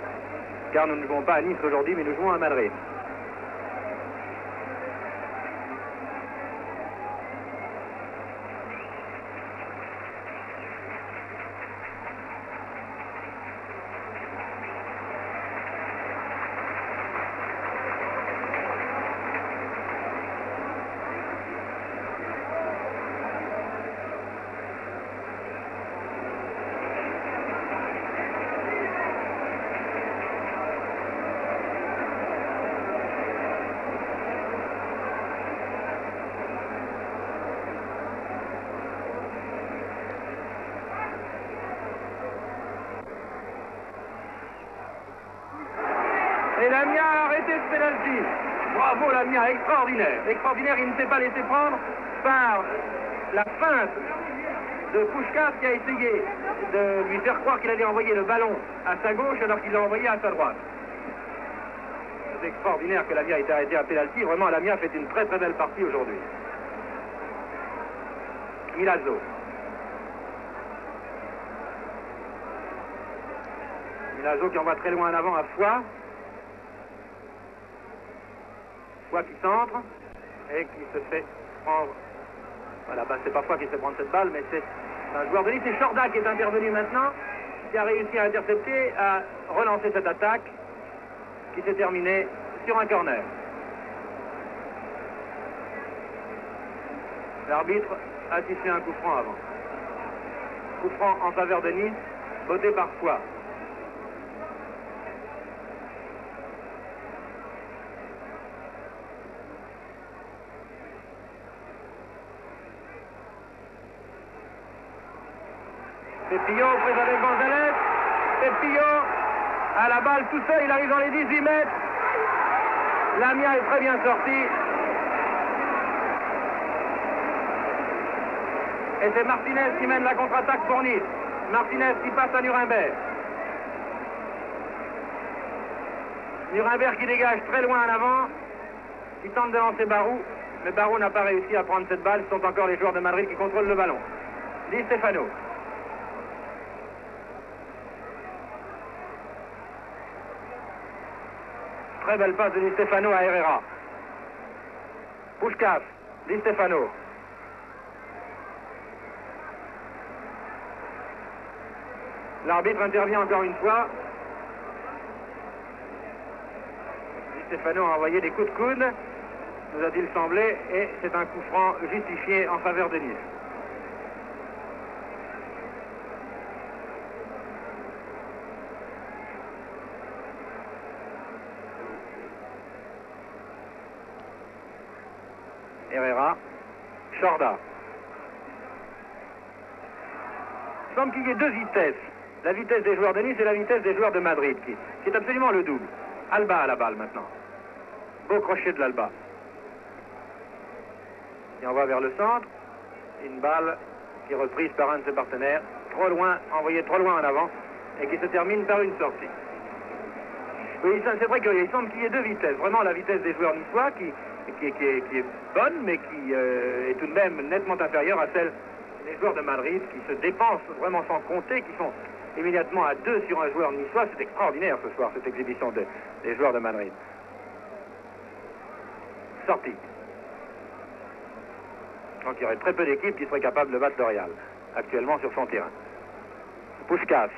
car nous ne jouons pas à Nice aujourd'hui, mais nous jouons à Madrid. Et Lamia a arrêté ce penalty. Bravo Lamia, extraordinaire. Extraordinaire, il ne s'est pas laissé prendre par la feinte de Puskás qui a essayé de lui faire croire qu'il allait envoyer le ballon à sa gauche alors qu'il l'a envoyé à sa droite. C'est extraordinaire que Lamia ait été arrêté à penalty. Vraiment, Lamia fait une très très belle partie aujourd'hui. Milazzo. Milazzo qui envoie très loin en avant à Foix. Foix qui centre et qui se fait prendre. Voilà, bah, c'est pas Foix qui se fait prendre cette balle, mais c'est un joueur de Nice. C'est Chorda qui est intervenu maintenant, qui a réussi à intercepter, à relancer cette attaque qui s'est terminée sur un corner. L'arbitre a sifflé un coup franc avant. Coup franc en faveur de Nice, voté par Foix. Pépillot pris avec Gonzalez. Pépillot à la balle tout seul, il arrive dans les 18 mètres. Lamia est très bien sorti. Et c'est Martinez qui mène la contre-attaque pour Nice. Martinez qui passe à Nuremberg. Nuremberg qui dégage très loin en avant. Qui tente de lancer Barou. Mais Barou n'a pas réussi à prendre cette balle. Ce sont encore les joueurs de Madrid qui contrôlent le ballon. Di Stefano. Très belle passe de Di Stefano à Herrera. Puskás, Di Stefano. L'arbitre intervient encore une fois. Di Stefano a envoyé des coups de coude, nous a-t-il semblé, et c'est un coup franc justifié en faveur de Nice. Herrera, Chorda. Il semble qu'il y ait deux vitesses. La vitesse des joueurs de Nice et la vitesse des joueurs de Madrid, qui est absolument le double. Alba à la balle maintenant. Beau crochet de l'Alba. Et on va vers le centre. Une balle qui est reprise par un de ses partenaires. Trop loin, envoyée trop loin en avant. Et qui se termine par une sortie. Oui, c'est vrai qu'il semble qu'il y ait deux vitesses. Vraiment la vitesse des joueurs niçois qui est bonne, mais qui est tout de même nettement inférieure à celle des joueurs de Madrid, qui se dépensent vraiment sans compter, qui sont immédiatement à deux sur un joueur niçois. C'est extraordinaire ce soir, cette exhibition des joueurs de Madrid. Sortie. Donc il y aurait très peu d'équipes qui seraient capables de battre le Real, actuellement sur son terrain. Puskás.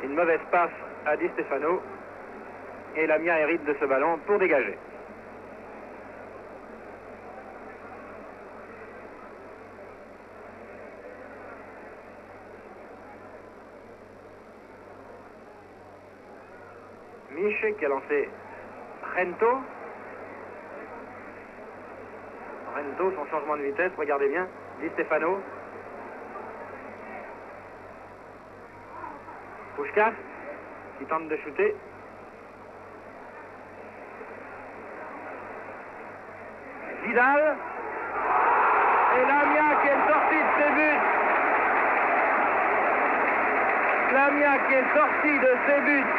Une mauvaise passe à Di Stefano. Et Lamia hérite de ce ballon pour dégager. Mich qui a lancé Rento. Rento, son changement de vitesse, regardez bien. Di Stefano. Puskás qui tente de shooter. Vidal. Et Lamia qui est sorti de ses buts. Lamia qui est sorti de ses buts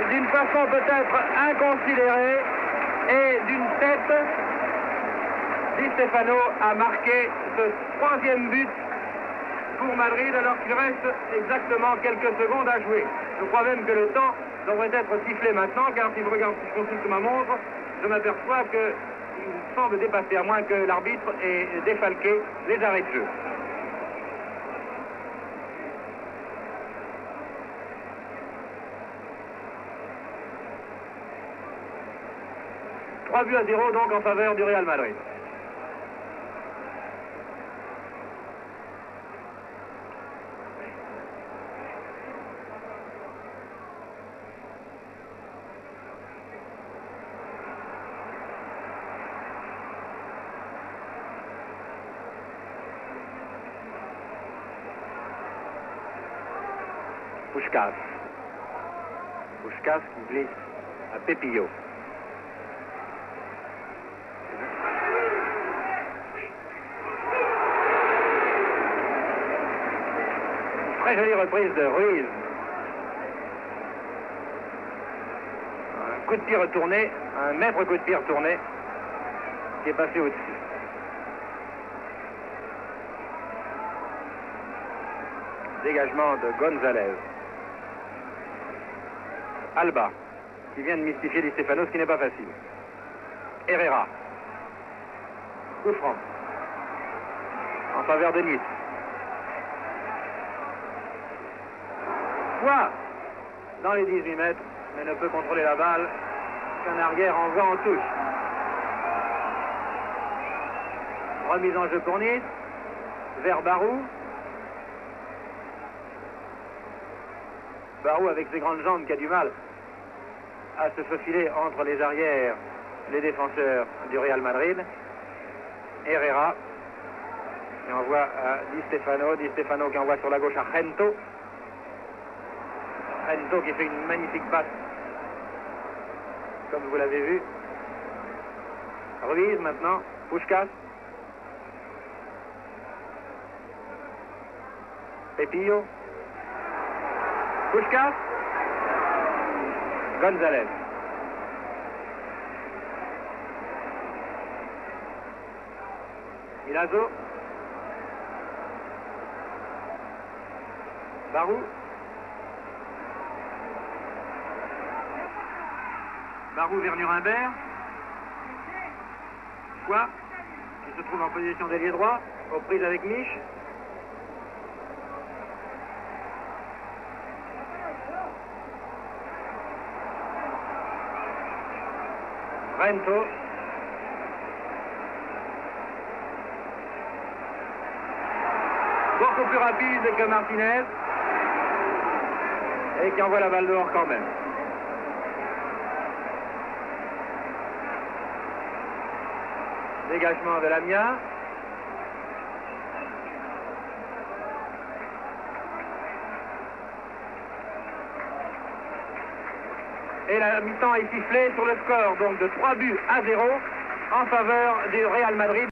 d'une façon peut-être inconsidérée et d'une tête. Di Stefano a marqué ce troisième but pour Madrid alors qu'il reste exactement quelques secondes à jouer. Je crois même que le temps devrait être sifflé maintenant, car si je consulte ma montre, je m'aperçois qu'il semble dépasser, à moins que l'arbitre ait défalqué les arrêts de jeu. Trois buts à 0 donc en faveur du Real Madrid. Puskás. Puskás qui glisse à Pépillot. Très jolie reprise de Ruiz. Un coup de pied retourné, un maître coup de pied retourné qui est passé au-dessus. Dégagement de Gonzalez. Alba, qui vient de mystifier Di Stefano, ce qui n'est pas facile. Herrera. Coup franc. En faveur de Nice. Foix dans les 18 mètres, mais ne peut contrôler la balle qu'un arrière en vent en touche. Remise en jeu pour Nice. Vers Barou. Barou avec ses grandes jambes qui a du mal à se faufiler entre les arrières, les défenseurs du Real Madrid. Herrera qui envoie à Di Stefano. Di Stefano qui envoie sur la gauche à Gento. Gento qui fait une magnifique passe, comme vous l'avez vu. Ruiz maintenant. Puskás. Pepillo. Puskás. González. Milazzo. Barou. Barou vers Nuremberg. Quoi qui se trouve en position d'ailier droit, aux prises avec Mich. Rento. Beaucoup plus rapide que Martinez. Et qui envoie la balle dehors quand même. Dégagement de Lamia. Et la mi-temps est sifflée sur le score donc de 3 buts à 0 en faveur du Real Madrid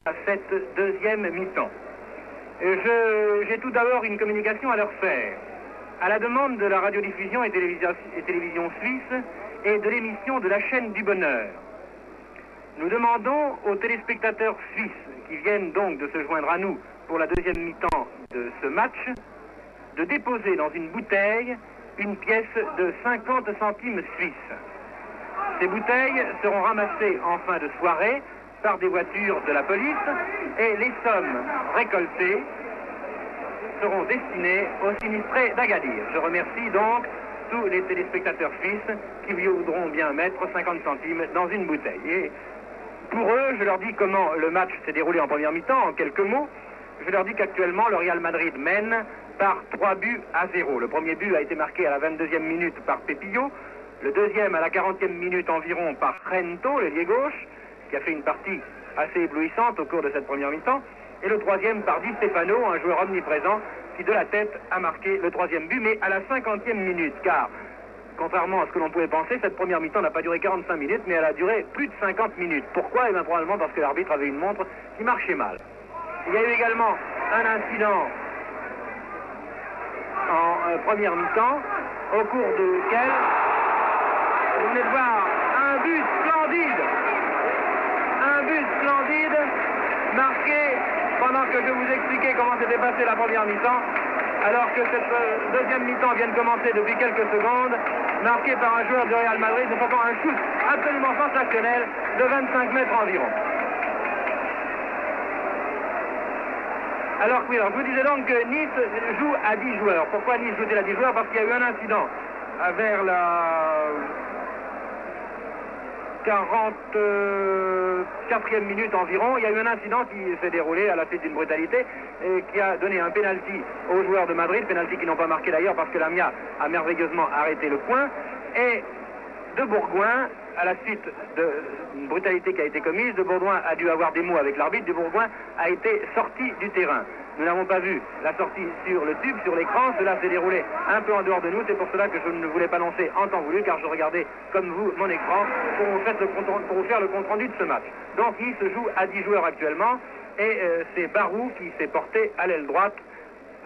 à cette deuxième mi-temps. J'ai tout d'abord une communication à leur faire. À la demande de la radiodiffusion et télévision suisse et de l'émission de la chaîne du bonheur, nous demandons aux téléspectateurs suisses qui viennent donc de se joindre à nous pour la deuxième mi-temps de ce match de déposer dans une bouteille une pièce de 50 centimes suisses. Ces bouteilles seront ramassées en fin de soirée par des voitures de la police et les sommes récoltées seront destinées aux sinistrés d'Agadir. Je remercie donc tous les téléspectateurs suisses qui voudront bien mettre 50 centimes dans une bouteille. Et pour eux, je leur dis comment le match s'est déroulé en première mi-temps, en quelques mots. Je leur dis qu'actuellement, le Real Madrid mène par 3 buts à 0. Le premier but a été marqué à la 22e minute par Pepillo, le deuxième à la 40e minute environ par Gento, l'ailier gauche, qui a fait une partie assez éblouissante au cours de cette première mi-temps, et le troisième par Di Stefano, un joueur omniprésent, qui de la tête a marqué le troisième but, mais à la 50e minute, car contrairement à ce que l'on pouvait penser, cette première mi-temps n'a pas duré 45 minutes, mais elle a duré plus de 50 minutes. Pourquoi? Eh bien, probablement parce que l'arbitre avait une montre qui marchait mal. Il y a eu également un incident en première mi-temps, au cours duquel vous venez de voir un but splendide, marqué pendant que je vous expliquais comment s'était passée la première mi-temps, alors que cette deuxième mi-temps vient de commencer depuis quelques secondes, marqué par un joueur du Real Madrid, de faisant un shoot absolument sensationnel de 25 mètres environ. Alors oui, alors je vous disais donc que Nice joue à 10 joueurs. Pourquoi Nice joue-t-il à 10 joueurs? Parce qu'il y a eu un incident vers la 44e minute environ. Il y a eu un incident qui s'est déroulé à la suite d'une brutalité et qui a donné un pénalty aux joueurs de Madrid, pénalty qu'ils n'ont pas marqué d'ailleurs parce que Lamia a merveilleusement arrêté le point. Et De Bourgoin, à la suite d'une brutalité qui a été commise, De Bourgoin a dû avoir des mots avec l'arbitre. De Bourgoin a été sorti du terrain. Nous n'avons pas vu la sortie sur le tube, sur l'écran. Cela s'est déroulé un peu en dehors de nous. C'est pour cela que je ne voulais pas lancer en temps voulu, car je regardais, comme vous, mon écran pour vous faire le compte-rendu de ce match. Donc, il se joue à 10 joueurs actuellement. Et c'est Barou qui s'est porté à l'aile droite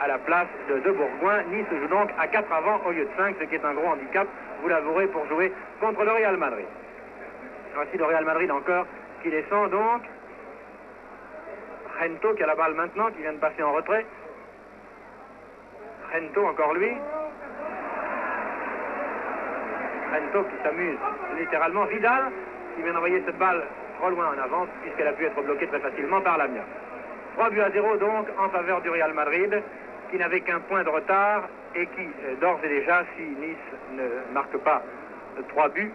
à la place de Bourgoin. Nice joue donc à 4 avant au lieu de 5, ce qui est un gros handicap, vous l'avouerez, pour jouer contre le Real Madrid. Voici le Real Madrid encore qui descend donc. Gento qui a la balle maintenant, qui vient de passer en retrait. Gento, encore lui. Gento qui s'amuse littéralement. Vidal qui vient d'envoyer cette balle trop loin en avance, puisqu'elle a pu être bloquée très facilement par Lamia. 3 buts à 0 donc en faveur du Real Madrid, qui n'avait qu'un point de retard et qui, d'ores et déjà, si Nice ne marque pas 3 buts,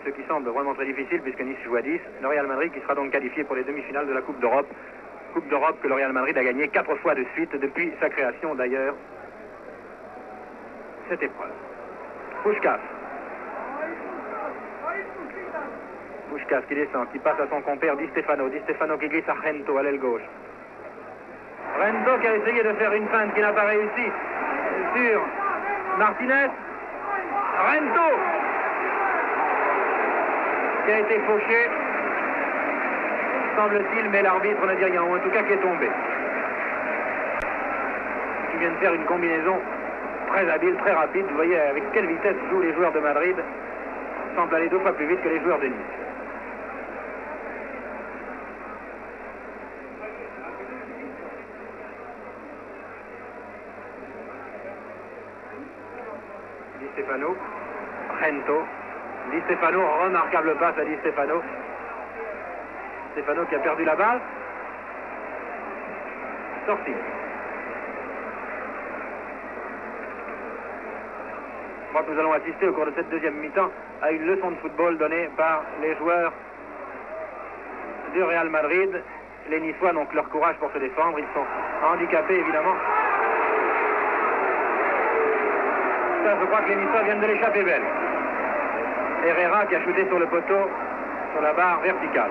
ce qui semble vraiment très difficile puisque Nice joue à 10, le Real Madrid qui sera donc qualifié pour les demi-finales de la Coupe d'Europe Coupe d'Europe que le Real Madrid a gagnée 4 fois de suite depuis sa création d'ailleurs. Cette épreuve. Puskás. Puskás qui descend, qui passe à son compère Di Stefano. Di Stefano qui glisse à Rento à l'aile gauche. Rento qui a essayé de faire une feinte qui n'a pas réussi sur Martinez. Rento qui a été fauché, semble-t-il, mais l'arbitre ne dit rien, ou en tout cas qui est tombé. Qui vient de faire une combinaison très habile, très rapide. Vous voyez avec quelle vitesse jouent les joueurs de Madrid. Semble aller 2 fois plus vite que les joueurs de Nice. Di Stefano, Rento. Di Stefano, remarquable passe à Di Stefano. Stefano qui a perdu la balle. Sorti. Je crois que nous allons assister au cours de cette deuxième mi-temps à une leçon de football donnée par les joueurs du Real Madrid. Les Niçois n'ont que leur courage pour se défendre. Ils sont handicapés évidemment. Ça, je crois que les Niçois viennent de l'échapper belle. Herrera qui a shooté sur le poteau, sur la barre verticale.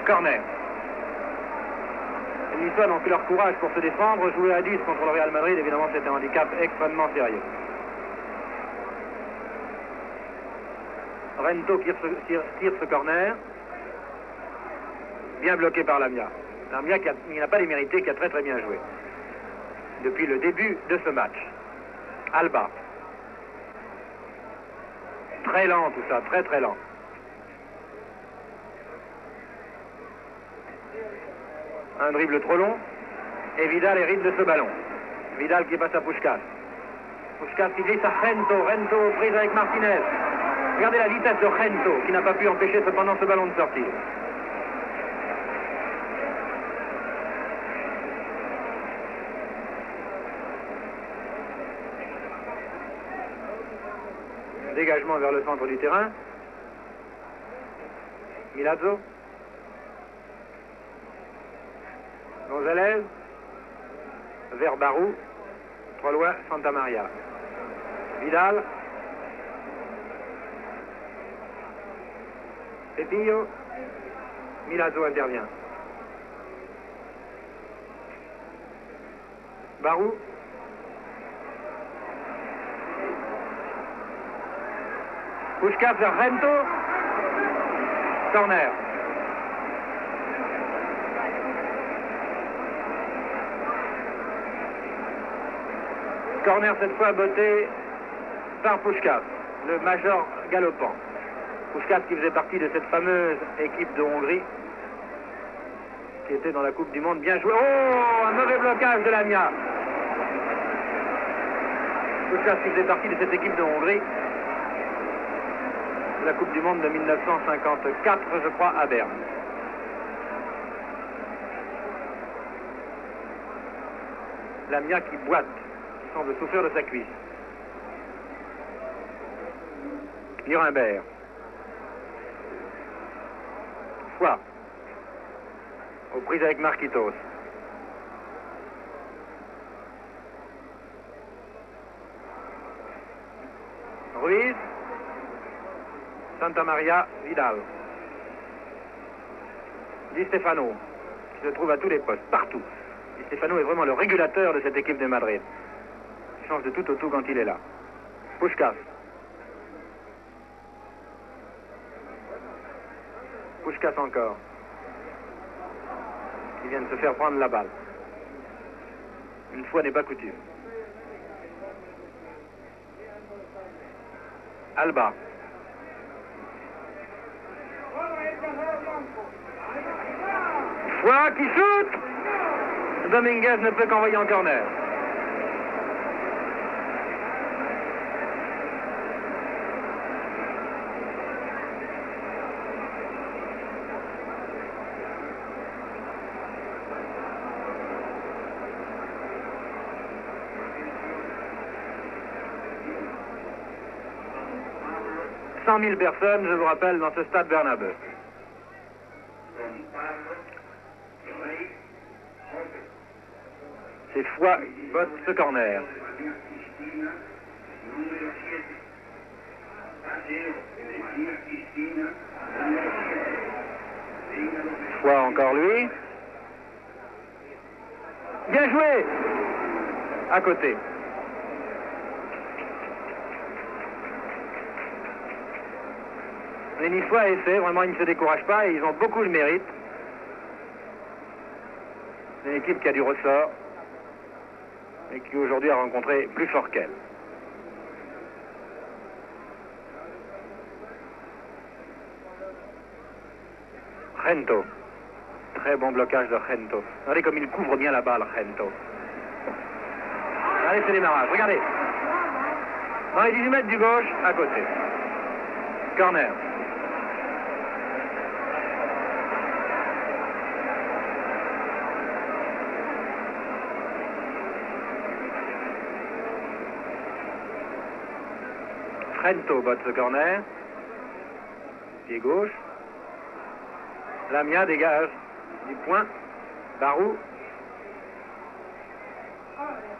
Corner. Les Niçois n'ont que leur courage pour se défendre. Jouer à 10 contre le Real Madrid, évidemment, c'est un handicap extrêmement sérieux. Rento tire ce corner. Bien bloqué par Lamia. Lamia qui n'a pas les mérités, qui a très très bien joué. Depuis le début de ce match. Alba. Très lent tout ça, très très lent. Un dribble trop long. Et Vidal hérite de ce ballon. Vidal qui passe à Puskás. Puskás qui glisse à Rento. Rento aux prises avec Martinez. Regardez la vitesse de Rento qui n'a pas pu empêcher cependant ce ballon de sortir. Dégagement vers le centre du terrain. Milazzo. González. Vers Barou. Trop loin, Santa Maria. Vidal. Pepillo. Milazzo intervient. Barou. Puskás vers Rento. Corner. Corner cette fois botté par Puskás, le major galopant. Puskás qui faisait partie de cette fameuse équipe de Hongrie qui était dans la Coupe du Monde. Bien joué. Oh, un mauvais blocage de Lamia. Puskás qui faisait partie de cette équipe de Hongrie. La Coupe du Monde de 1954, je crois, à Berne. Lamia qui boite, semble souffrir de sa cuisse. Nuremberg. Foy. Aux prises avec Marquitos. Ruiz. Santa Maria, Vidal. Di Stefano, qui se trouve à tous les postes, partout. Di Stefano est vraiment le régulateur de cette équipe de Madrid. Il change de tout au tout quand il est là. Puskás. Puskás encore. Qui vient de se faire prendre la balle. Une fois n'est pas coutume. Alba. Foy qui shoot. Dominguez ne peut qu'envoyer en corner. « 100 000 personnes, je vous rappelle, dans ce stade Bernabeu. C'est Foix qui botte ce corner. Foix encore lui. Bien joué. À côté. Les Niçois essaient, vraiment ils ne se découragent pas et ils ont beaucoup le mérite. C'est une équipe qui a du ressort et qui aujourd'hui a rencontré plus fort qu'elle. Gento. Très bon blocage de Gento. Regardez comme il couvre bien la balle, Gento. Allez, c'est démarrage. Regardez. Dans les 18 mètres du gauche, à côté. Corner. Gento botte ce corner. Pied gauche. Lamia dégage du point. Barou.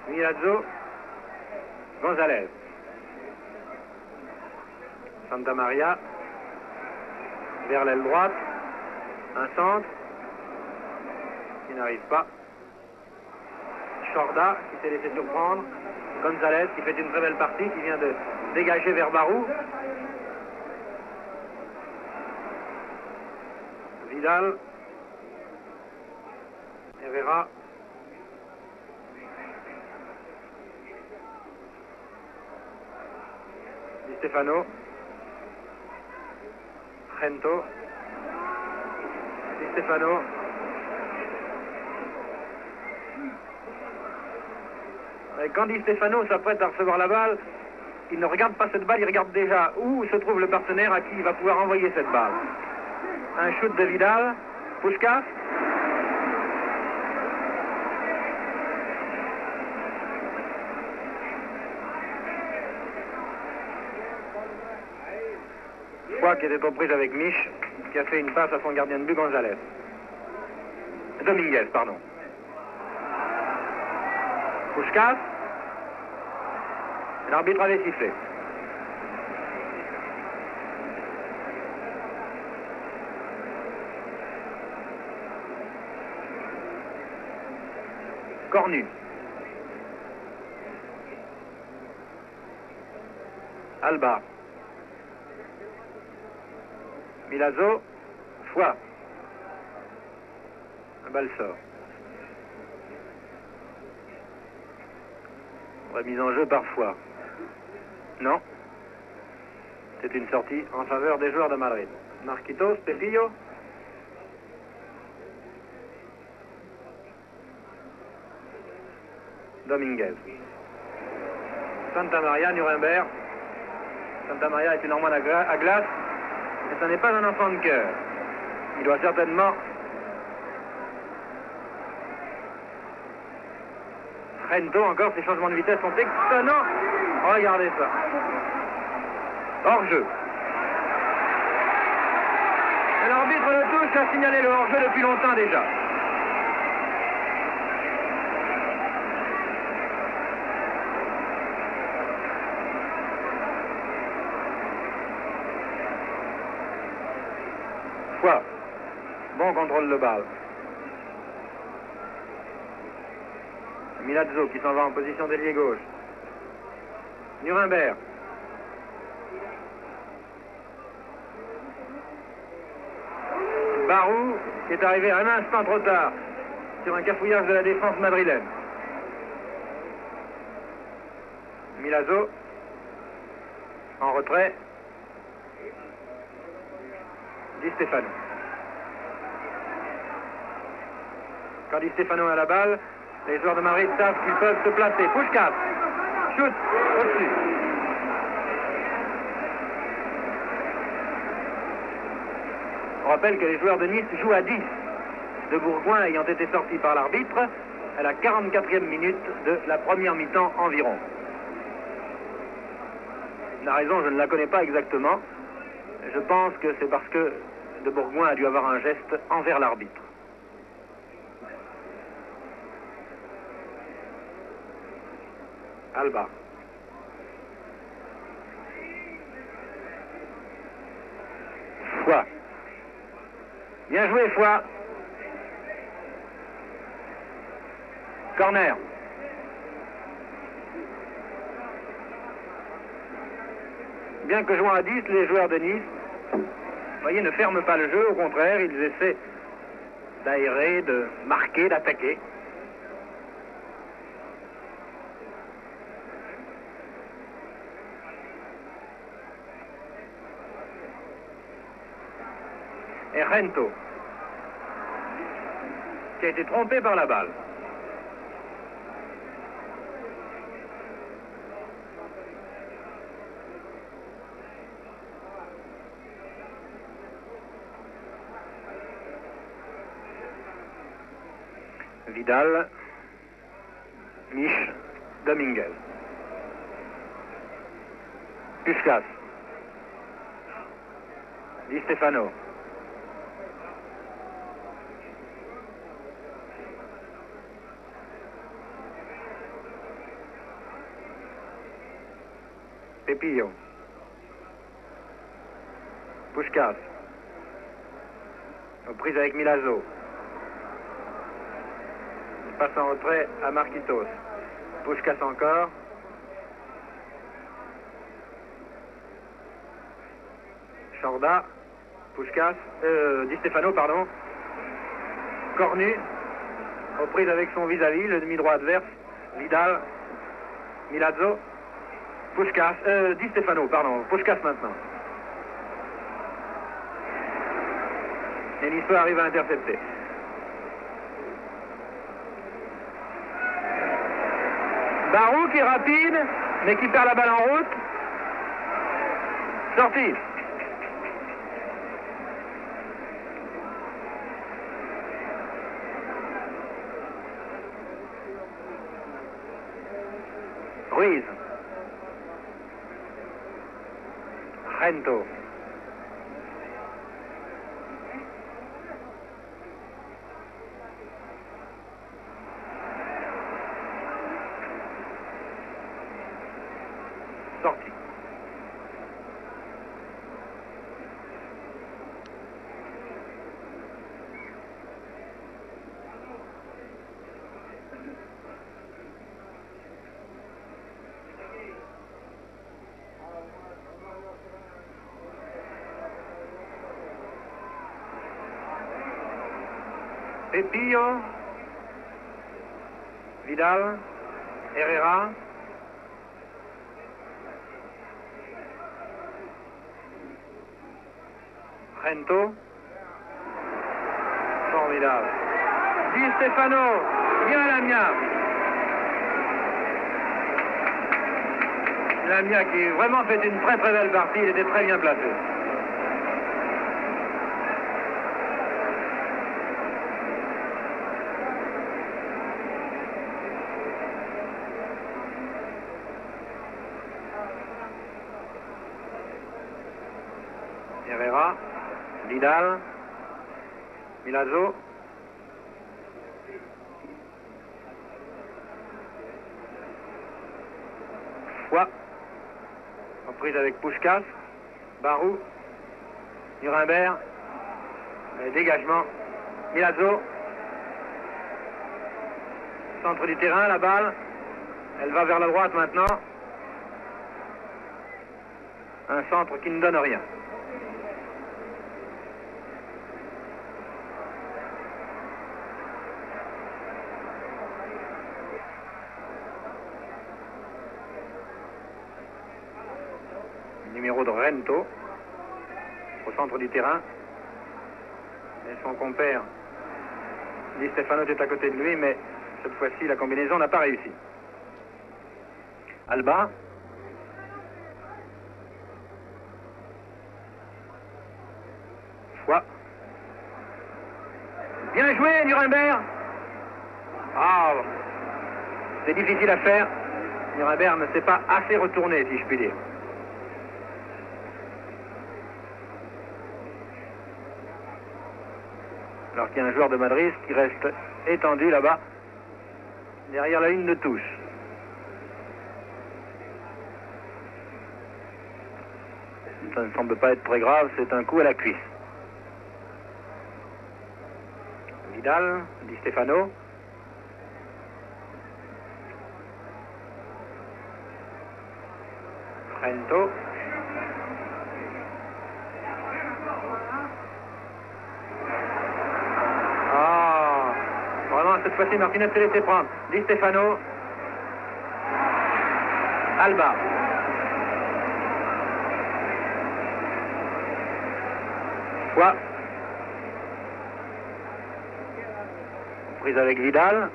Milazzo. Gonzalez. Santa Maria. Vers l'aile droite. Un centre. Qui n'arrive pas. Chorda qui s'est laissé surprendre. Gonzalez qui fait une très belle partie, qui vient de dégager vers Barou. Vidal. Herrera. Di Stefano. Gento. Di Stefano. Et quand Di Stefano s'apprête à recevoir la balle, il ne regarde pas cette balle, il regarde déjà où se trouve le partenaire à qui il va pouvoir envoyer cette balle. Un shoot de Vidal. Puskás. Foix qui était aux prises avec Mich, qui a fait une passe à son gardien de but Gonzalez. Dominguez, pardon. Puskás. L'arbitre avait sifflé. Cornu. Alba. Milazzo. Foix. La balle sort. Remise en jeu par Foix. Non. C'est une sortie en faveur des joueurs de Madrid. Marquitos, Pepillo. Dominguez. Santa Maria, Nuremberg. Santa Maria est une armoire à glace, mais ce n'est pas un enfant de cœur. Il doit certainement... Gento, encore, ses changements de vitesse sont étonnants. Regardez ça. Hors-jeu. L'arbitre de touche a signalé le hors-jeu depuis longtemps déjà. Foix. Bon contrôle de balle. Milazzo qui s'en va en position d'ailier gauche. Nuremberg. Barou qui est arrivé un instant trop tard sur un cafouillage de la défense madrilène. Milazzo en retrait. Di Stefano. Quand Di Stefano a la balle, les joueurs de Madrid savent qu'ils peuvent se placer. Puskás. Shoot au-dessus. On rappelle que les joueurs de Nice jouent à 10. De Bourgoin ayant été sortis par l'arbitre à la 44e minute de la première mi-temps environ. La raison, je ne la connais pas exactement. Je pense que c'est parce que de Bourgoin a dû avoir un geste envers l'arbitre. Alba. Foix. Bien joué, Foix. Corner. Bien que jouant à 10, les joueurs de Nice, vous voyez, ne ferment pas le jeu. Au contraire, ils essaient d'aérer, de marquer, d'attaquer. Et Rento, qui a été trompé par la balle. Vidal, Mich, Dominguez. Puskás, Di Stefano. Pepillo. Puskás. Aux prises avec Milazzo. Il passe en retrait à Marquitos. Puskás encore. Chorda. Puskás. Di Stefano, pardon. Cornu. Aux prises avec son vis-à-vis, le demi-droit adverse. Vidal. Milazzo. Puskás, Di Stefano, pardon, Puskás maintenant. Et Niçois arrive à intercepter. Barou qui est rapide, mais qui perd la balle en route. Sortie. Ruiz. Rento. Sortie. Pepillo, Vidal, Herrera, Rento, formidable. Di Stefano, bien Lamia. Lamia qui vraiment fait une très très belle partie, il était très bien placé. Herrera, Vidal, Milazzo, Foix, en prise avec Puskás, Barou, Nuremberg, dégagement, Milazzo, centre du terrain, la balle, elle va vers la droite maintenant, un centre qui ne donne rien. Numéro de Rento au centre du terrain et son compère Di Stefano est à côté de lui, mais cette fois-ci la combinaison n'a pas réussi. Alba, Foix, bien joué Nuremberg. Ah, c'est difficile à faire. Nuremberg ne s'est pas assez retourné, si je puis dire. Alors qu'il y a un joueur de Madrid qui reste étendu là-bas, derrière la ligne de touche. Ça ne semble pas être très grave, c'est un coup à la cuisse. Vidal, Di Stefano. Rento. Ah, vraiment, cette fois-ci, Martinez s'est laissé prendre. Di Stefano. Alba. Foix. Prise avec Vidal,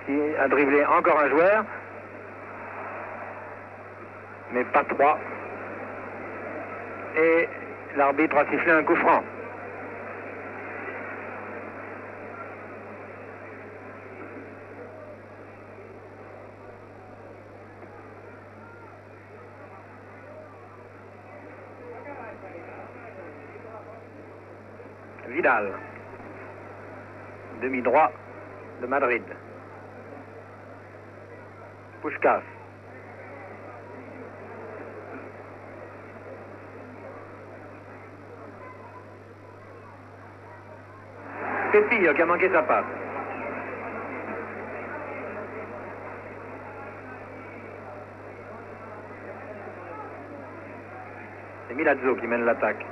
qui a dribblé encore un joueur, mais pas trois. Et l'arbitre a sifflé un coup franc. Vidal, demi-droit de Madrid. Puskás. Pepillo qui a manqué sa passe. C'est Milazzo qui mène l'attaque.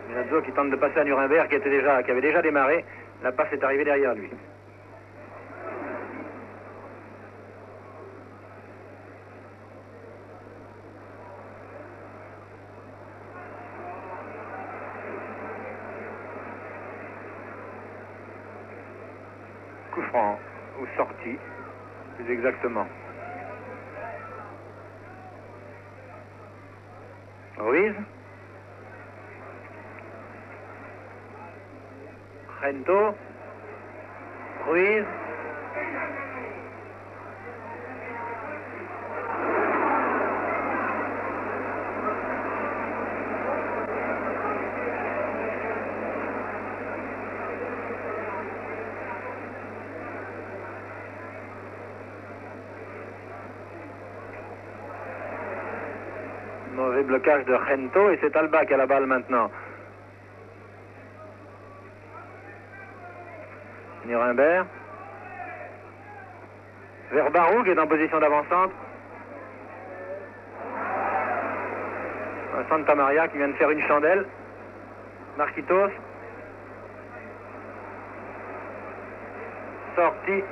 Milazzo qui tente de passer à Nuremberg qui avait déjà démarré. La passe est arrivée derrière lui. Coup franc ou sortie, plus exactement. Ruiz. Rento. Ruiz. Mauvais blocage de Rento et c'est Alba qui a la balle maintenant. Nuremberg. Vers Barou qui est en position d'avant-centre. Santa Maria qui vient de faire une chandelle. Marquitos. Sortie.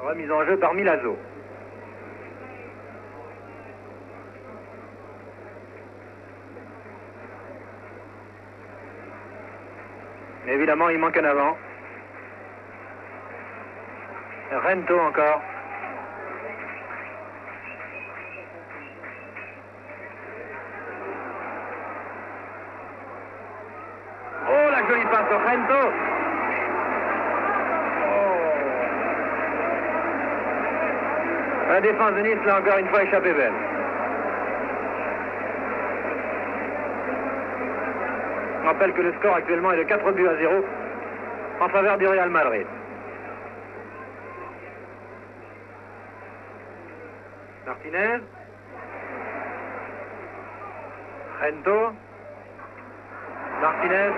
Remise en jeu par Milazzo. Mais évidemment, il manque un avant. Rento encore. Oh, la jolie passe de Rento. La défense de Nice l'a encore une fois échappé belle. Je rappelle que le score actuellement est de 4-0 en faveur du Real Madrid. Martinez. Rento. Martinez.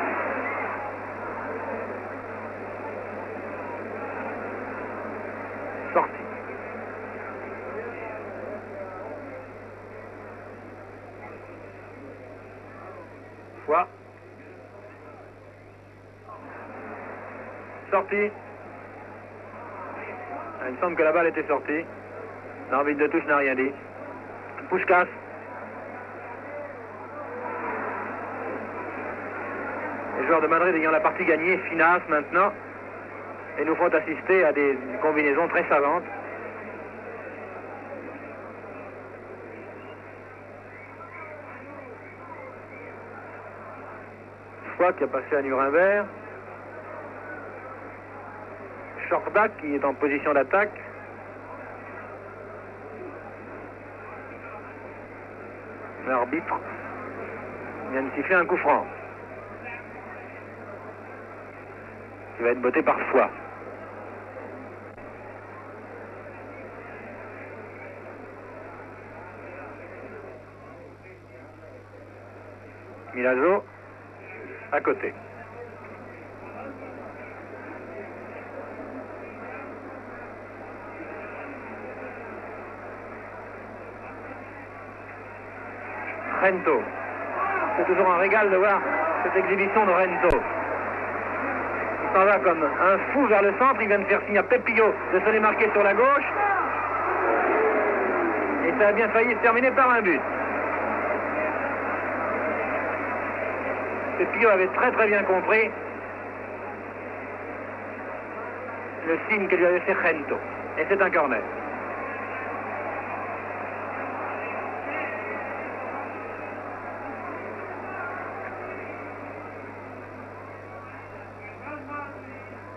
Sortie. Foix. Sortie. Il me semble que la balle était sortie. L'arbitre de touche n'a rien dit. Puskás. Les joueurs de Madrid ayant la partie gagnée finissent maintenant et nous font assister à des combinaisons très savantes. Foix qui a passé à Nuremberg. Schordak qui est en position d'attaque. L'arbitre vient de siffler un coup franc. Qui va être botté par Foix. Milazzo à côté. Rento. C'est toujours un régal de voir cette exhibition de Rento. Il s'en va comme un fou vers le centre. Il vient de faire signe à Pepillo de se démarquer sur la gauche. Et ça a bien failli se terminer par un but. Pepillo avait très bien compris le signe que lui avait fait Rento. Et c'est un corner.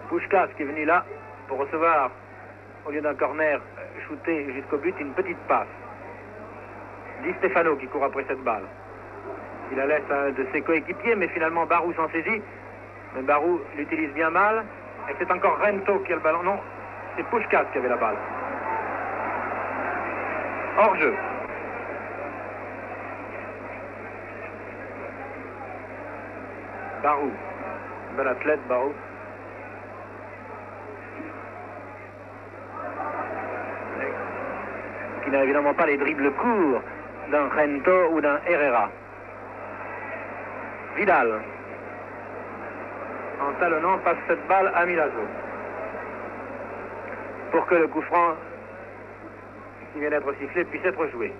Puskás qui est venu là pour recevoir, au lieu d'un corner shooté jusqu'au but, une petite passe. Di Stefano qui court après cette balle. Il la laisse à un de ses coéquipiers, mais finalement Barou s'en saisit. Mais Barou l'utilise bien mal. Et c'est encore Rento qui a le ballon. Non, c'est Puskás qui avait la balle. Hors jeu. Barou. Bel athlète, Barou. Qui n'a évidemment pas les dribbles courts d'un Rento ou d'un Herrera. Vidal, en talonnant, passe cette balle à Milazzo. Pour que le coup franc qui vient d'être sifflé puisse être joué.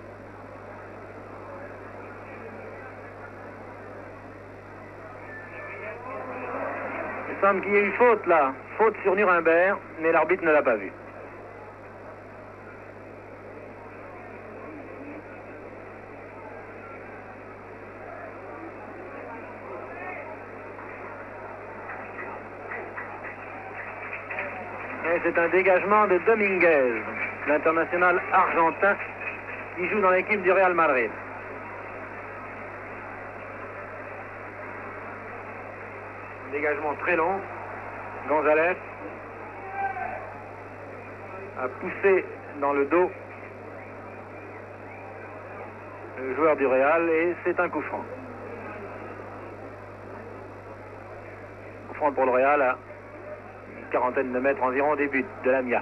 Il semble qu'il y ait eu faute là. Faute sur Nuremberg, mais l'arbitre ne l'a pas vu. C'est un dégagement de Dominguez, l'international argentin qui joue dans l'équipe du Real Madrid. Dégagement très long. González a poussé dans le dos le joueur du Real et c'est un coup franc. Coup franc pour le Real à une quarantaine de mètres environ des buts de Lamia.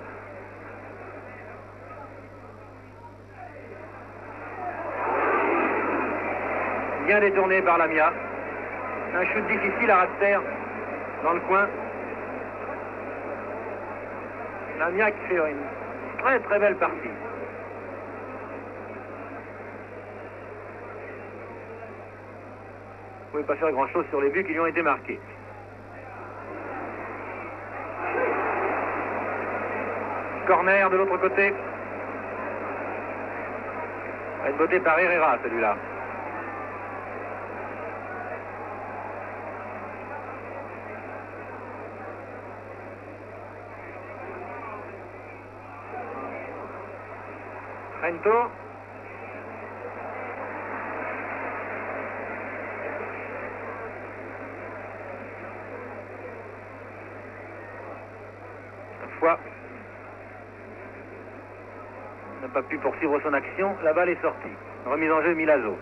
Bien détourné par Lamia. Un shoot difficile à ras de terre dans le coin. Lamia qui fait une très belle partie. Vous ne pouvez pas faire grand chose sur les buts qui lui ont été marqués. Corner de l'autre côté. Va être botté par Herrera celui-là. Rento. Fois. N'a pas pu poursuivre son action. La balle est sortie. Remise en jeu Milazzo.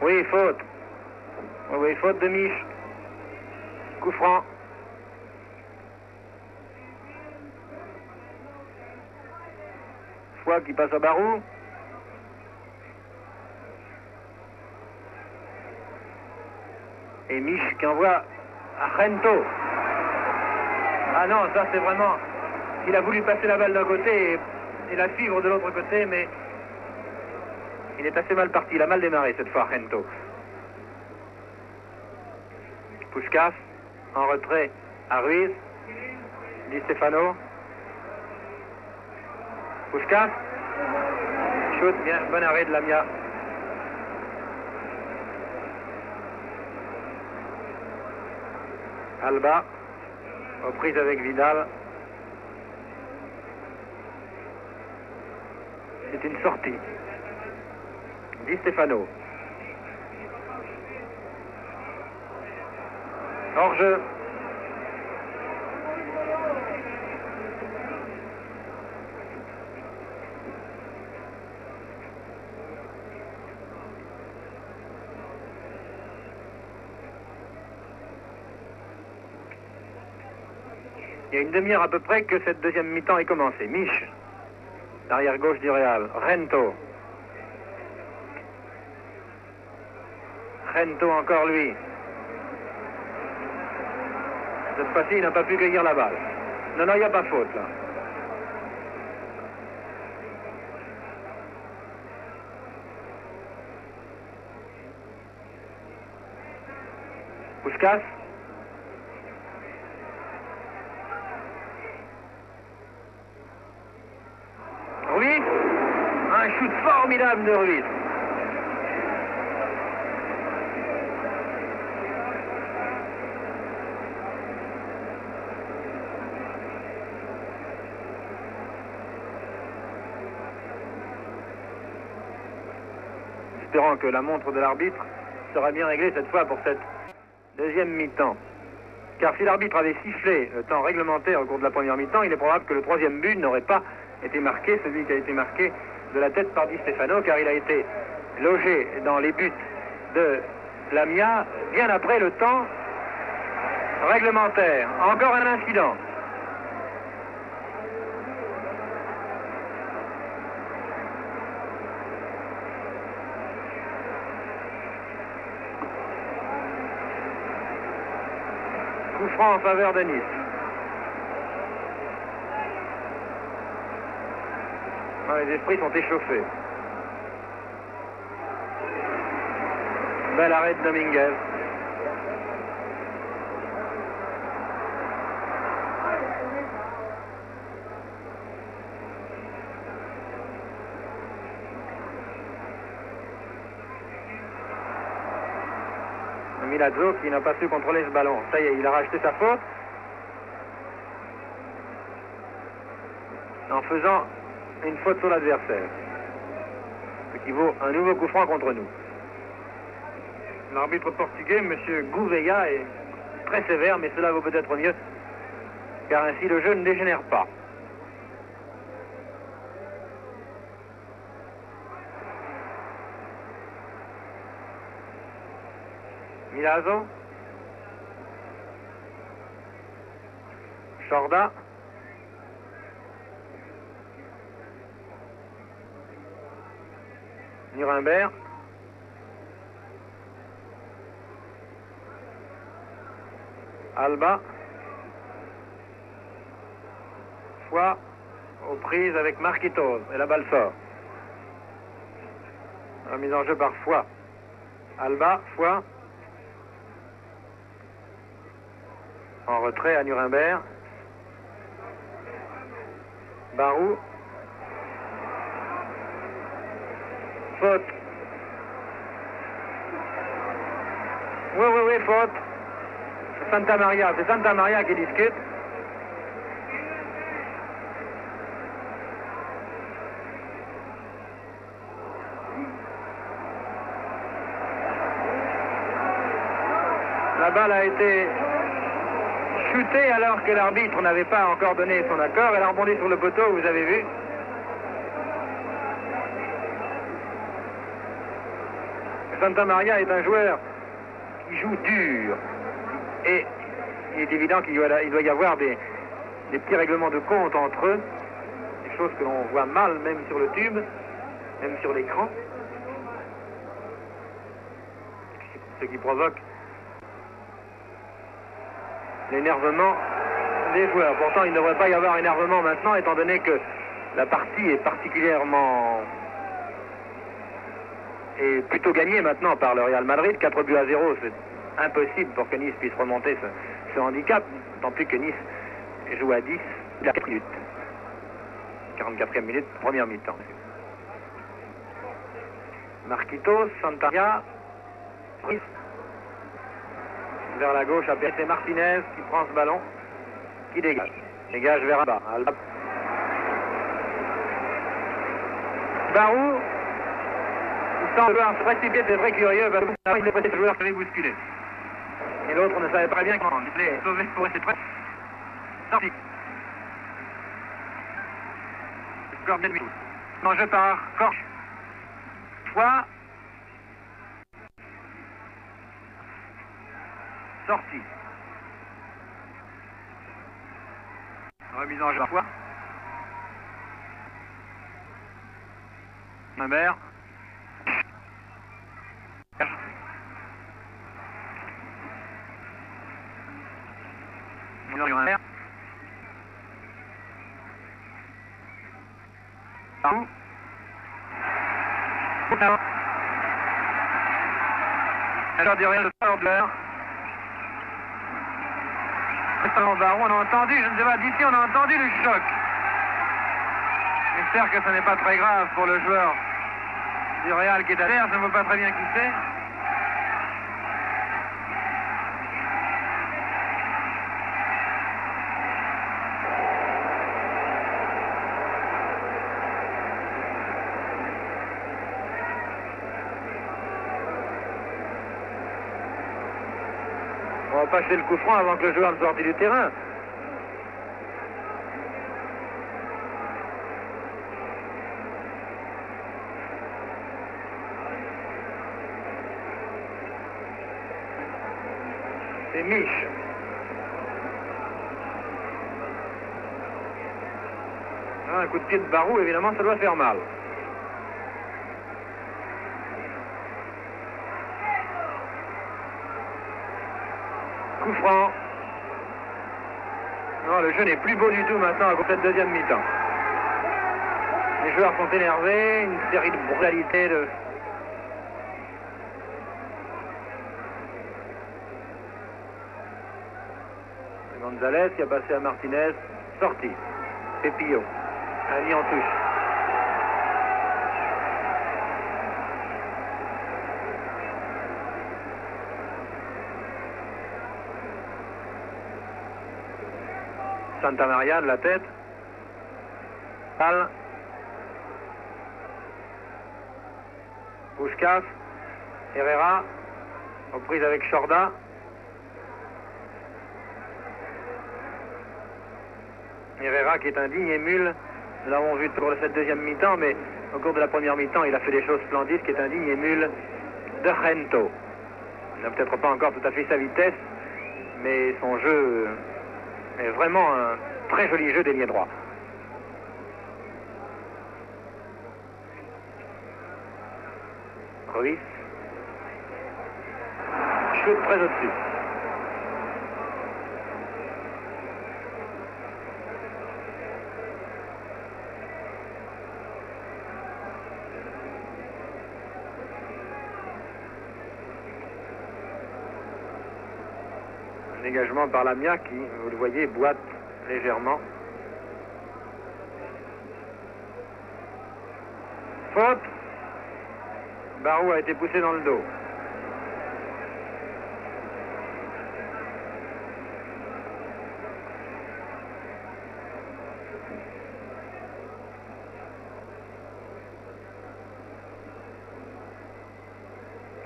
Oui, faute. Oui, faute de Mich. Coup franc. Foix qui passe à Barou. Et Mich qui envoie à Rento. Ah non, ça c'est vraiment... Il a voulu passer la balle d'un côté et la suivre de l'autre côté, mais il est assez mal parti. Il a mal démarré cette fois, Rento. Puskás en retrait à Ruiz. Di Stefano. Puskás. Shoot, bien, bon arrêt de Lamia. Alba, aux prises avec Vidal. C'est une sortie. Di Stefano. Hors-jeu. Il y a une demi-heure à peu près que cette deuxième mi-temps est commencée. Mich, l'arrière gauche du Real. Rento. Rento encore lui. Cette fois-ci, il n'a pas pu cueillir la balle. Non, il n'y a pas faute là. Puskás. Ruiz. Un shoot formidable de Ruiz. Espérant que la montre de l'arbitre sera bien réglée cette fois pour cette deuxième mi-temps. Car si l'arbitre avait sifflé le temps réglementaire au cours de la première mi-temps, il est probable que le troisième but n'aurait pas été marqué, celui qui a été marqué de la tête par Di Stefano, car il a été logé dans les buts de Lamia bien après le temps réglementaire. Encore un incident. Coup franc en faveur de Nice. Les esprits sont échauffés. Bel arrêt de Dominguez. Milazzo qui n'a pas su contrôler ce ballon. Ça y est, il a racheté sa faute en faisant une faute sur l'adversaire. Ce qui vaut un nouveau coup franc contre nous. L'arbitre portugais, M. Gouveia, est très sévère, mais cela vaut peut-être mieux, car ainsi le jeu ne dégénère pas. Milazzo. Chorda. Nuremberg. Alba. Foy aux prises avec Marquitos. Et la balle sort. La mise en jeu par Foy. Alba, Foy. En retrait à Nuremberg. Barou. Faute. Oui, faute. Santa Maria, c'est Santa Maria qui discute. La balle a été shootée alors que l'arbitre n'avait pas encore donné son accord. Elle a rebondi sur le poteau, vous avez vu. Santa Maria est un joueur qui joue dur. Et il est évident qu'il doit y avoir des petits règlements de compte entre eux. Des choses que l'on voit mal même sur le tube, même sur l'écran. Ce qui provoque l'énervement des joueurs. Pourtant, il ne devrait pas y avoir énervement maintenant, étant donné que la partie est particulièrement... est plutôt gagnée maintenant par le Real Madrid. 4-0, c'est impossible pour que Nice puisse remonter ce handicap, tant plus que Nice joue à 10, il a 4 minutes. 44e minute, première mi-temps. Marquitos, Santaria, vers la gauche, c'est Martinez qui prend ce ballon, qui dégage. Dégage vers bas. Barou, il semble vouloir se précipiter, c'est très curieux, parce qu'il est peut-être le joueur qui avait bousculé. Et l'autre ne savait pas bien comment. Il est sauvé pour essayer de près. Sorti. Score bien de minutes. Mangé par Korch. Fois. Sorti. Remise en jeu par fois. Humbert. Humbert. Barou. Alors du rien de Fordler. Barou, on a entendu, je ne sais pas, d'ici on a entendu le choc. J'espère que ce n'est pas très grave pour le joueur du Real qui est à terre, je ne vois pas très bien qui c'est. On va passer le coup franc avant que le joueur ne sorte du terrain. C'est Mich. Ah, un coup de pied de Barou, évidemment, ça doit faire mal. Coup franc. Non, le jeu n'est plus beau du tout maintenant à cette deuxième mi-temps. Les joueurs sont énervés, une série de brutalités de... Gonzalez qui a passé à Martinez, sorti. Pepillo a mis en touche. Santa Maria de la tête. Tal. Puskás. Herrera. Reprise avec Chorda. Herrera qui est un digne émule. Nous l'avons vu au cours de cette deuxième mi-temps, mais au cours de la première mi-temps, il a fait des choses splendides, qui est un digne émule de Gento. Il n'a peut-être pas encore tout à fait sa vitesse, mais son jeu est vraiment un très joli jeu d'ailier droit. Ruiz. Chute très au-dessus. Dégagement par Lamia qui, vous le voyez, boite légèrement. Faute. Barou a été poussé dans le dos.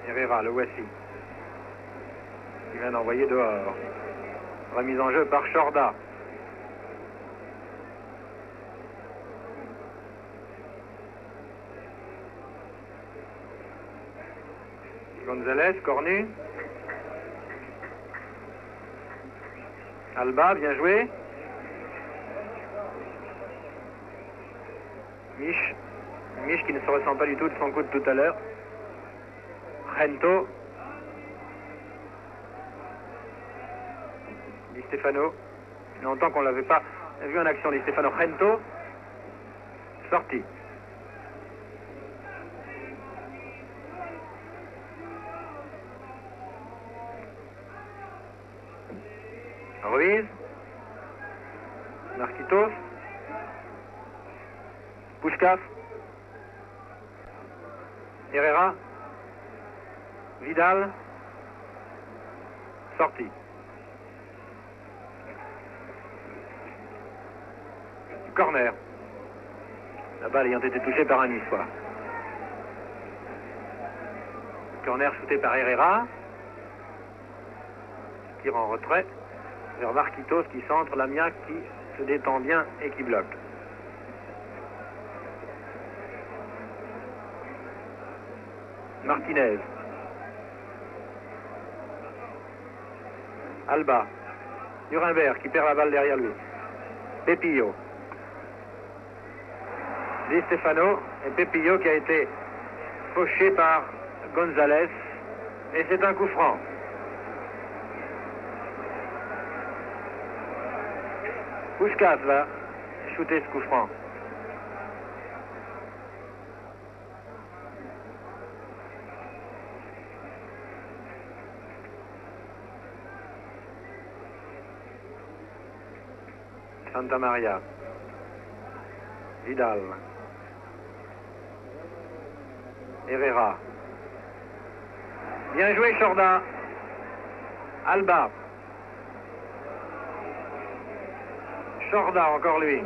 Herrera, le voici. Il vient d'envoyer dehors. Remise en jeu par Chorda. Gonzalez, cornu. Alba, bien joué. Mich qui ne se ressent pas du tout de son coup de tout à l'heure. Gento. Di Stefano. Il y a longtemps qu'on ne l'avait pas vu en action. Di Stefano. Gento. Sorti. Ruiz. Marquitos. Puskás. Herrera. Vidal. Sorti. Corner. La balle ayant été touchée par un Niçois. Corner shooté par Herrera. Tire en retrait vers Marquitos qui centre, Lamia qui se détend bien et qui bloque. Martinez. Alba. Nuremberg qui perd la balle derrière lui. Pepillo. Di Stefano et Pepillo qui a été fauché par González. Et c'est un coup franc. Puskás va shooter ce coup franc. Santa Maria. Vidal. Herrera. Bien joué, Chorda. Alba. Chorda, encore lui.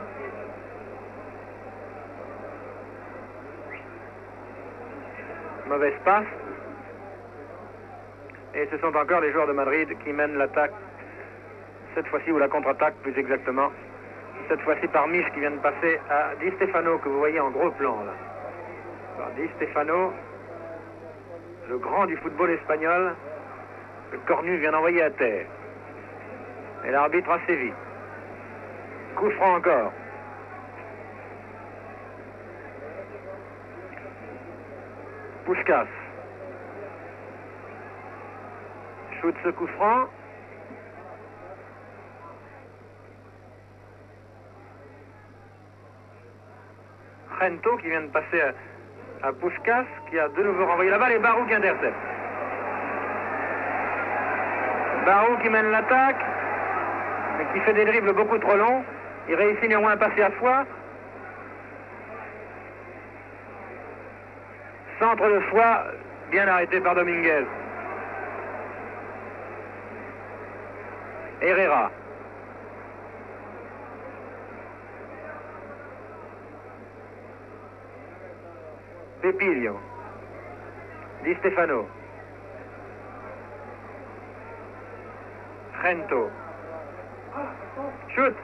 Mauvaise passe. Et ce sont encore les joueurs de Madrid qui mènent l'attaque. Cette fois-ci, ou la contre-attaque plus exactement. Cette fois-ci par Mich qui vient de passer à Di Stefano, que vous voyez en gros plan là. Alors, Di Stefano, le grand du football espagnol, que Cornu vient d'envoyer à terre. Et l'arbitre a sévi. Coup franc encore. Puskás. Shoot ce coup franc. Gento qui vient de passer à Puskás, qui a de nouveau renvoyé la balle, et Barou qui intercepte. Barou qui mène l'attaque, mais qui fait des dribbles beaucoup trop longs. Il réussit néanmoins à passer à Foix. Centre de Foix, bien arrêté par Dominguez. Herrera. Pepillo. Di Stefano. Gento. Shoot.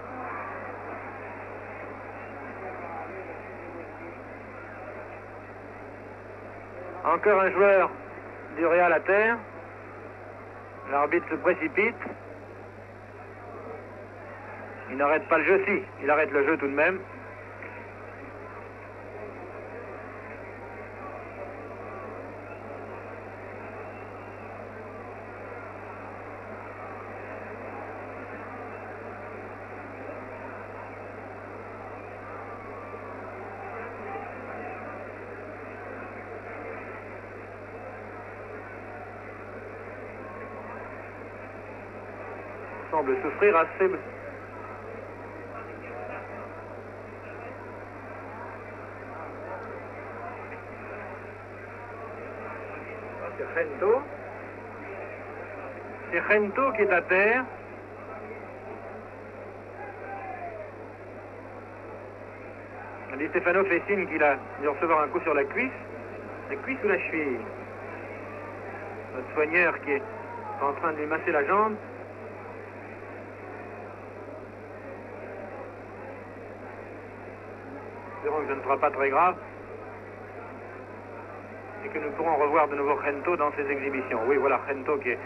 Encore un joueur du Real à terre. L'arbitre se précipite. Il n'arrête pas le jeu, si. Il arrête le jeu tout de même. Semble souffrir assez. C'est Gento. C'est Gento qui est à terre. Di Stefano fait signe qu'il a dû recevoir un coup sur la cuisse ou la cheville. Notre soigneur qui est en train de lui masser la jambe. Espérons que ce ne sera pas très grave et que nous pourrons revoir de nouveau Gento dans ses exhibitions. Oui, voilà Gento qui est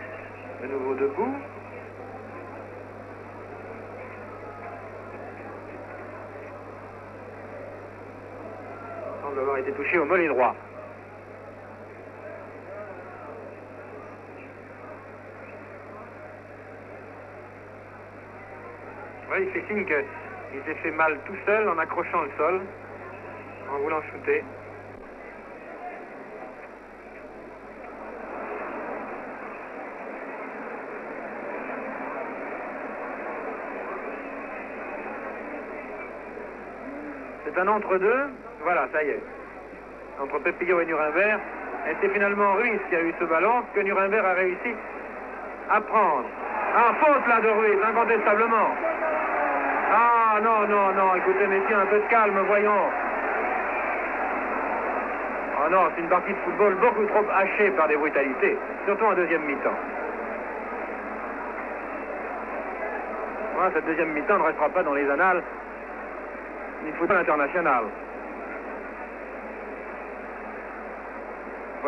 de nouveau debout. Il semble avoir été touché au mollet droit. Oui, il fait signe qu'il s'est fait mal tout seul en accrochant le sol, en voulant shooter. C'est un entre-deux. Voilà, ça y est. Entre Pepillo et Nuremberg. Et c'est finalement Ruiz qui a eu ce ballon que Nuremberg a réussi à prendre. Ah, faute là de Ruiz, incontestablement. Ah, non, non, non, écoutez, messieurs, un peu de calme, voyons. Oh non, c'est une partie de football beaucoup trop hachée par des brutalités, surtout en deuxième mi-temps. Voilà, cette deuxième mi-temps ne restera pas dans les annales du football international.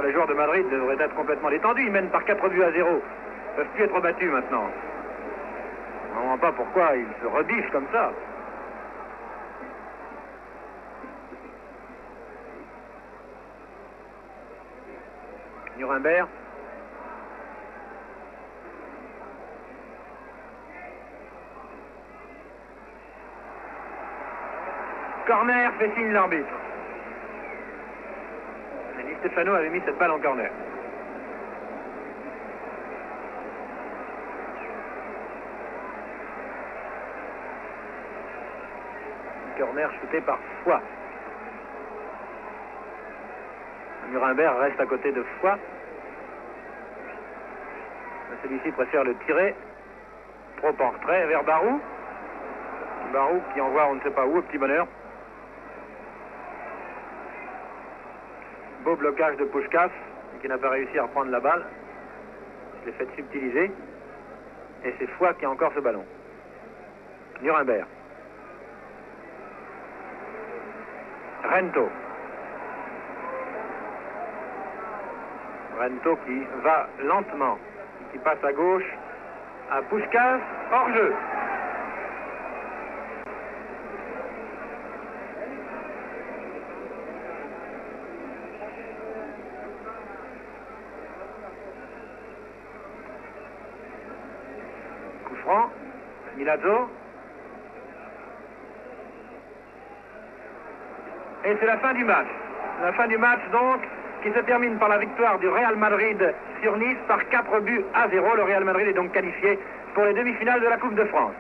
Les joueurs de Madrid devraient être complètement détendus. Ils mènent par 4 buts à 0. Ils ne peuvent plus être battus maintenant. On ne comprend pas pourquoi ils se rebiffent comme ça. Nuremberg. Corner, fait signe l'arbitre. Di Stefano avait mis cette balle en corner. Corner shooté par Foy. Nuremberg reste à côté de Foy. Celui-ci préfère le tirer. Trop en retrait vers Barou. Barou qui envoie on ne sait pas où, au petit bonheur. Beau blocage de Puskás, qui n'a pas réussi à reprendre la balle. Il l'est fait subtiliser. Et c'est Foy qui a encore ce ballon. Nuremberg. Rento. Rento qui va lentement, qui passe à gauche à Puskás, hors jeu. Coup franc, Milazzo. Et c'est la fin du match. La fin du match donc, qui se termine par la victoire du Real Madrid sur Nice par 4 buts à 0. Le Real Madrid est donc qualifié pour les demi-finales de la Coupe de France.